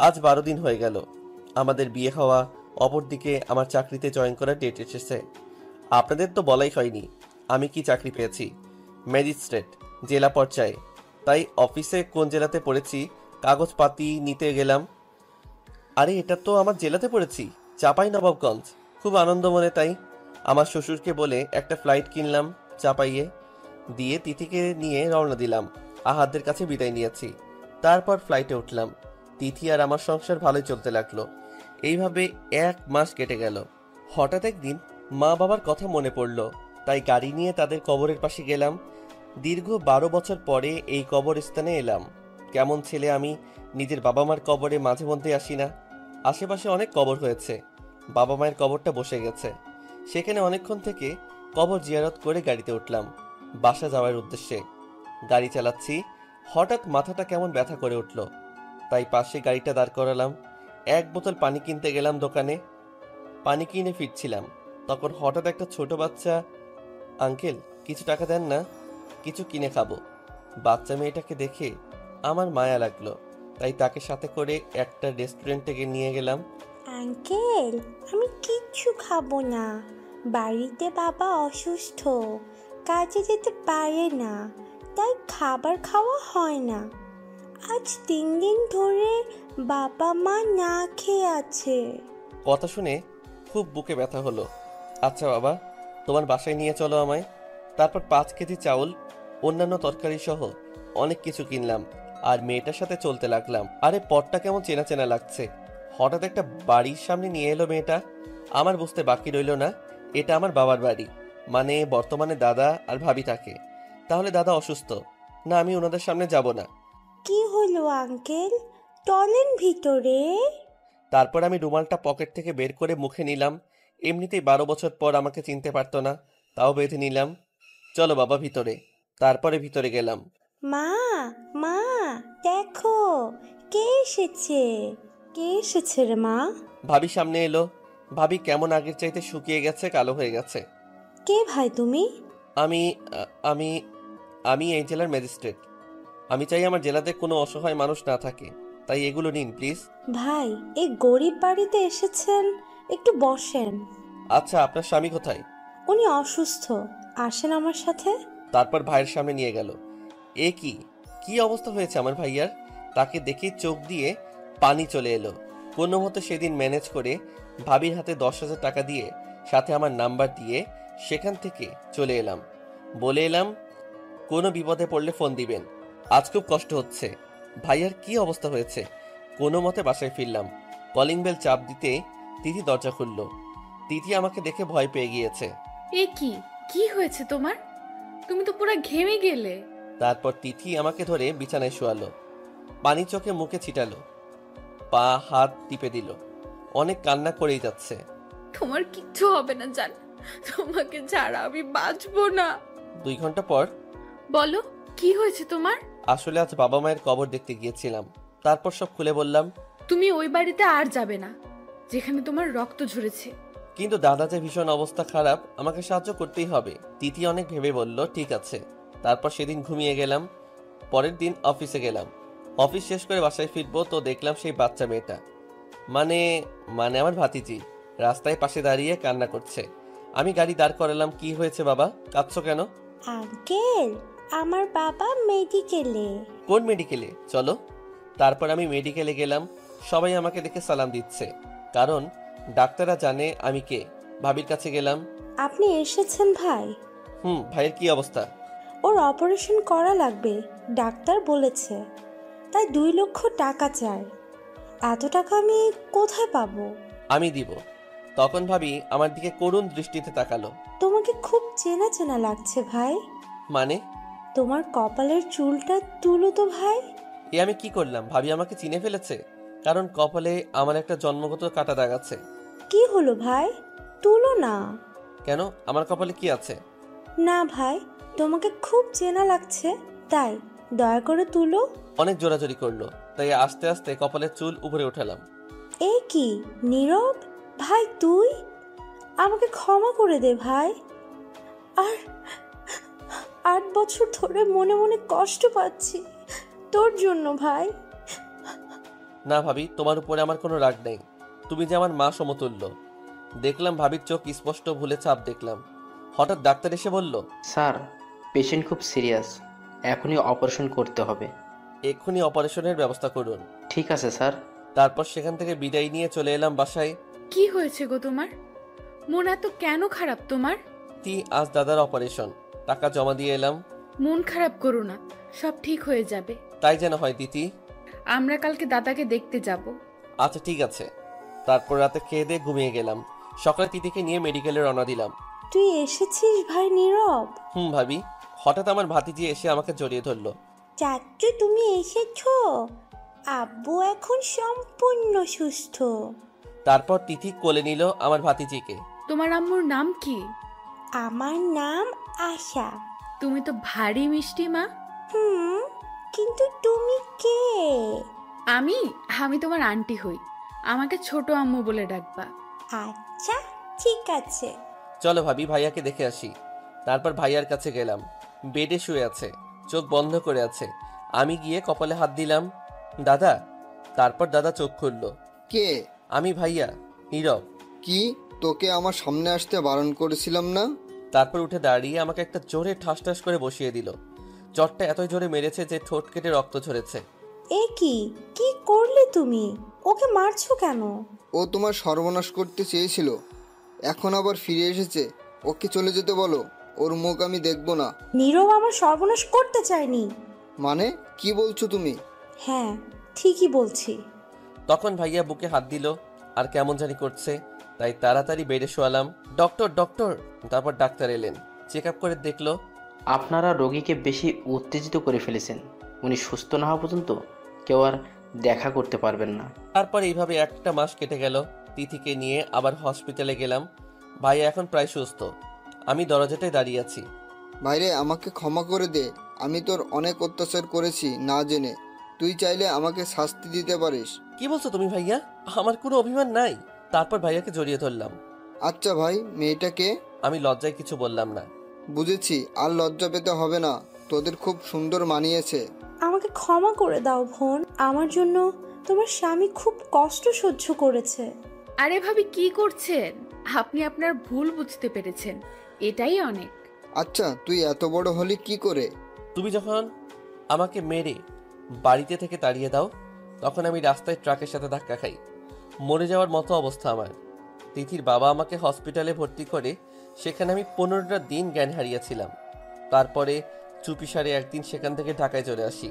আজ 12 দিন হয়ে গেল আমাদের বিয়ে হওয়া। অপরদিকে আমার চাকরিতে জয়েন করার ডেট এসেছে। আপনাদের তো বলাই হয়নি আমি কি চাকরি পেয়েছি। ম্যাজিস্ট্রেট, জেলা পর্যায়ে। তাই অফিসে কোন জেলাতে পড়েছি কাগজপাতি নিতে গেলাম। আরে এটা তো আমার জেলাতে পড়েছি, চাঁপাইনবাবগঞ্জ। খুব আনন্দ মনে। তাই আমার শ্বশুরকে বলে একটা ফ্লাইট কিনলাম চাপাইয়ে। দিয়ে তিথিকে নিয়ে রওনা দিলাম। আহাদের কাছে বিদায় নিয়েছি। তারপর ফ্লাইটে উঠলাম। তিথি আর আমার সংসার ভালোই চলতে লাগলো। এইভাবে 1 মাস কেটে গেল। হঠাৎ একদিন মা বাবার কথা মনে পড়ল। তাই গাড়ি নিয়ে তাদের কবরের পাশে গেলাম। দীর্ঘ 12 বছর পরে এই কবরস্থানে এলাম। কেমন ছেলে আমি, নিজের বাবা মার কবরে মাঝে মধ্যে আসি না। আশেপাশে অনেক কবর হয়েছে। বাবা মায়ের কবরটা বসে গেছে। সেখানে অনেকক্ষণ থেকে কবর জিয়ারত করে গাড়িতে উঠলাম বাসা যাওয়ার উদ্দেশ্যে। গাড়ি চালাচ্ছি, হঠাৎ মাথাটা কেমন ব্যথা করে উঠল। তাই পাশে গাড়িটা দাঁড় করালাম। 1 বোতল পানি কিনতে গেলাম দোকানে। পানি কিনে ফিরছিলাম, তখন হঠাৎ একটা ছোট বাচ্চা, আঙ্কেল কিছু টাকা দেন না, কিছু কিনে খাবো। বাচ্চা মেয়েটাকে দেখে আমার মায়া লাগলো। তাই তাকে সাথে করে একটা রেস্টুরেন্টে নিয়ে গেলাম। আঙ্কেল, আমি কিচ্ছু খাবো না। বাড়িতে বাবা অসুস্থ, কাজে যেতে পারে না, তাই খাবার খাওয়া হয় না। আজ 3 দিন ধরে বাবা মা না খেয়ে আছে। কথা শুনে খুব বুকে ব্যথা হলো। আচ্ছা বাবা, তোমার বাসায় নিয়ে চলো আমায়। তারপর 5 কেজি চাউল, অন্যান্য তরকারি সহ অনেক কিছু কিনলাম আর মেয়েটার সাথে চলতে লাগলাম। আরে পথটা কেমন চেনা চেনা লাগছে। হঠাৎ একটা বাড়ির সামনে নিয়ে এলো মেয়েটা। আমার বুঝতে বাকি রইল না এটা আমার বাবার বাড়ি, মানে বর্তমানে দাদা আর ভাবি থাকে। তাহলে দাদা অসুস্থ, না, আমি ওনাদের সামনে যাব না। কি হলো আঙ্কেল, চলেন ভিতরে। তারপর আমি রুমালটা পকেট থেকে বের করে মুখে নিলাম। এমনিতেই 12 বছর পর আমাকে চিনতে পারতো না, তাও বেঁধে নিলাম। চলো বাবা ভিতরে। তারপরে ভিতরে গেলাম। মা, মা দেখো কে এসেছে। কে এসেছে রে মা? ভাবি সামনে এলো। ভাবি কেমন আগের চাইতে শুকিয়ে গেছে, কালো হয়ে গেছে। কে ভাই তুমি? আমি আমি আমি এই জেলার ম্যাজিস্ট্রেট। আমি চাই আমার জেলাতে কোনো অসহায় মানুষ না থাকে, তাই এগুলো নিন প্লিজ। ভাই, এই গরিব বাড়িতে এসেছেন, একটু বসেন। আচ্ছা, আপনার স্বামী কোথায়? উনি অসুস্থ, আসেন আমার সাথে। তারপর ভাইয়ের সামনে নিয়ে গেল। এ কি কি অবস্থা হয়েছে আমার ভাইয়ার! তাকে দেখে চোখ দিয়ে পানি চলে এলো। কোনো মতো সেদিন ম্যানেজ করে ভাবির হাতে 10,000 টাকা দিয়ে সাথে আমার নাম্বার দিয়ে সেখান থেকে চলে এলাম। বলে এলাম কোনো বিপদে পড়লে ফোন দিবেন। আজ খুব কষ্ট হচ্ছে। ভাইয়ার কি অবস্থা হয়েছে। কোনো মতে বাসায় ফিরলাম। কলিং বেল চাপ দিতে তিথি দরজা খুলল। তিথি আমাকে দেখে ভয় পেয়ে গিয়েছে। এ কি, কি হয়েছে তোমার? তুমি তো পুরো ঘেমে গেলে। তারপর তিথি আমাকে ধরে বিছানায় শোয়ালো, পানি চোখে মুখে ছিটালো, পা হাত টিপে দিল। অনেক কান্না করেই যাচ্ছে। তোমার কিচ্ছু হবে না জান, তোমাকে ছাড়া আমি বাঁচবো না। 2 ঘন্টা পর। বলো কি হয়েছে তোমার? আসলে আজ বাবা মায়ের কবর দেখতে গিয়েছিলাম। তারপর সব খুলে বললাম। তুমি ওই বাড়িতে আর যাবে না যেখানে তোমার রক্ত ঝরেছে। কিন্তু দাদা যে ভীষণ অবস্থা খারাপ, আমাকে সাহায্য করতেই হবে। তিথি অনেক ভেবে বলল ঠিক আছে। তারপর সেদিন ঘুমিয়ে গেলাম। পরের দিন অফিসে গেলাম। অফিস শেষ করে বাসায় ফিরবো তো দেখলাম সেই বাচ্চা মেয়েটা, মানে আমার ভাতিজি রাস্তায় পাশে দাঁড়িয়ে কান্না করছে। আমি গাড়ি দাঁড় করালাম। কি হয়েছে বাবা, কাঁদছো কেন? আঙ্কেল, আমার বাবা মেডিকেলে। কোন মেডিকেলে? চলো। তারপর আমি মেডিকেলে গেলাম। সবাই আমাকে দেখে সালাম দিচ্ছে, কারণ ডাক্তাররা জানে আমি কে। ভাবির কাছে গেলাম। আপনি এসেছেন ভাই? ভাইয়ের কি অবস্থা? ওর অপারেশন করা লাগবে, ডাক্তার বলেছে। তাই 2 লক্ষ টাকা চাই। এত টাকা আমি কোথায় পাবো? আমি দিব। তখন ভাবি আমার দিকে করুণ দৃষ্টিতে তাকালো। তোমাকে খুব চেনা চেনা লাগছে ভাই। মানে? তোমার কপালের চুলটা তুলো তো ভাই। এ আমি কি করলাম? ভাবি আমাকে চিনে ফেলেছে, কারণ কপালে আমার একটা জন্মগত কাটা দাগ আছে। কি হলো ভাই, তুলো না। কেন, আমার কপালে কি আছে? না ভাই, তোমাকে খুব চেনা লাগছে, তাই দয়া করে তুলো। অনেক জোরাজোরি করলো, তাই আস্তে আস্তে কপালের চুল উপরে উঠালাম। এ কি নীরব ভাই, তুই আমাকে ক্ষমা করে দে ভাই। আর 8 বছর ধরে মনে মনে কষ্ট পাচ্ছি তোর জন্য ভাই। না ভাবি, তোমার উপরে আমার কোনো রাগ নেই। তুমি যে আমার মা সমতুল্য। দেখলাম ভাবির চোখ স্পষ্ট ভুলে ছাপ দেখলাম। হঠাৎ ডাক্তার এসে বলল, স্যার, পেশেন্ট খুব সিরিয়াস, এখনই অপারেশন করতে হবে। এক্ষুনি অপারেশনের ব্যবস্থা করুন। ঠিক আছে স্যার। তারপর সেখান থেকে বিদায় নিয়ে চলে এলাম বাসায়। কি হয়েছে গো তোমার? মন এত কেন খারাপ তোমার? আজ দাদার অপারেশন, টাকা জমা দিয়ে এলাম। মন খারাপ করো না, সব ঠিক হয়ে যাবে। তাই যেন হয় দিতি। আমরা কালকে দাদাকে দেখতে যাব। আচ্ছা ঠিক আছে। তারপর রাতে খেয়ে দিয়ে ঘুমিয়ে গেলাম। সকালে তিথিকে নিয়ে মেডিকেলে রওনা দিলাম। তুই এসেছিস ভাই নীরব? ভাবি। হঠাৎ আমার ভাতিজি এসে আমাকে জড়িয়ে ধরলো। চাচু তুমি এসেছো, আব্বু এখন সম্পূর্ণ সুস্থ। তারপর তিথি কোলে নিল আমার ভাতিজিকে। তোমার আম্মুর নাম কি? আমার নাম আশা। তুমি তো ভারী মিষ্টি মা। কিন্তু তুমি কে? আমি তোমার আন্টি হই, আমাকে ছোট আম্মু বলে ডাকবা। আচ্ছা ঠিক আছে। চলো ভাবি, ভাইয়াকে দেখে আসি। তারপর ভাইয়ার কাছে গেলাম। বেডে শুয়ে আছে, চোখ বন্ধ করে আছে। আমি গিয়ে কপালে হাত দিলাম। দাদা। তারপর দাদা চোখ খুলল। কে? আমি ভাইয়া, নীরব। কি, তোকে আমার সামনে আসতে বারণ করেছিলাম না? তারপর উঠে দাঁড়িয়ে আমাকে একটা জোরে ঠাস ঠাস করে বসিয়ে দিল। চটটা এতই জোরে মেরেছে যে ঠোঁট কেটে রক্ত ঝরেছে। এ কি কি করলে তুমি? ওকে মারছো কেন? ও তোমার সর্বনাশ করতে চেয়েছিল, এখন আবার ফিরে এসেছে। ওকে চলে যেতে বলো, ওর মুখ আমি দেখব না। নীরব আমার সর্বনাশ করতে চায়নি। মানে কি বলছো তুমি? হ্যাঁ ঠিকই বলছি। তখন ভাইয়া বুকে হাত দিল আর কেমন জানি করছে, তাই তাড়াতাড়ি বেডে শোয়ালাম। Doctor doctor. তারপর ডাক্তার এলেন, চেক আপ করে দেখলো আপনারা রোগীকে বেশি উত্তেজিত করে ফেলেছেন। উনি সুস্থ না হওয়া পর্যন্ত কেউ আর দেখা করতে পারবেন না। তারপর এইভাবে একটা মাস কেটে গেল। তিথিকে নিয়ে আবার হসপিটালে গেলাম। ভাইয়া এখন প্রায় সুস্থ। আমি দরজাটায় দাঁড়িয়ে আছি। ভাইরে, আমাকে ক্ষমা করে দে। আমি তোর অনেক অত্যাচার করেছি না জেনে। তুই চাইলে আমাকে শাস্তি দিতে পারিস। কি বলছো তুমি ভাইয়া? আমার কোনো অভিমান নাই। তারপর ভাইয়াকে জড়িয়ে ধরলাম। আচ্ছা ভাই, মেয়েটাকে? আমি লজ্জায় কিছু বললাম না। বুঝেছি, আর লজ্জা পেতে হবে না। তোদের খুব সুন্দর মানিয়েছে। আমাকে ক্ষমা করে দাও বোন, আমার জন্য তোমার স্বামী খুব কষ্ট সহ্য করেছে। আরে ভাবি, কি করছেন? আপনি আপনার ভুল বুঝতে পেরেছেন, এটাই অনেক। আচ্ছা, তুই এত বড় হলি কি করে? তুমি যখন আমাকে মেরে বাড়িতে থেকে তাড়িয়ে দাও, তখন আমি রাস্তায় ট্রাকের সাথে ধাক্কা খাই। মরে যাওয়ার মতো অবস্থা আমার। তিথির বাবা আমাকে হসপিটালে ভর্তি করে, সেখানে আমি 15টা দিন জ্ঞান হারিয়েছিলাম। তারপরে চুপিসারে একদিন সেখান থেকে ঢাকায় চলে আসি।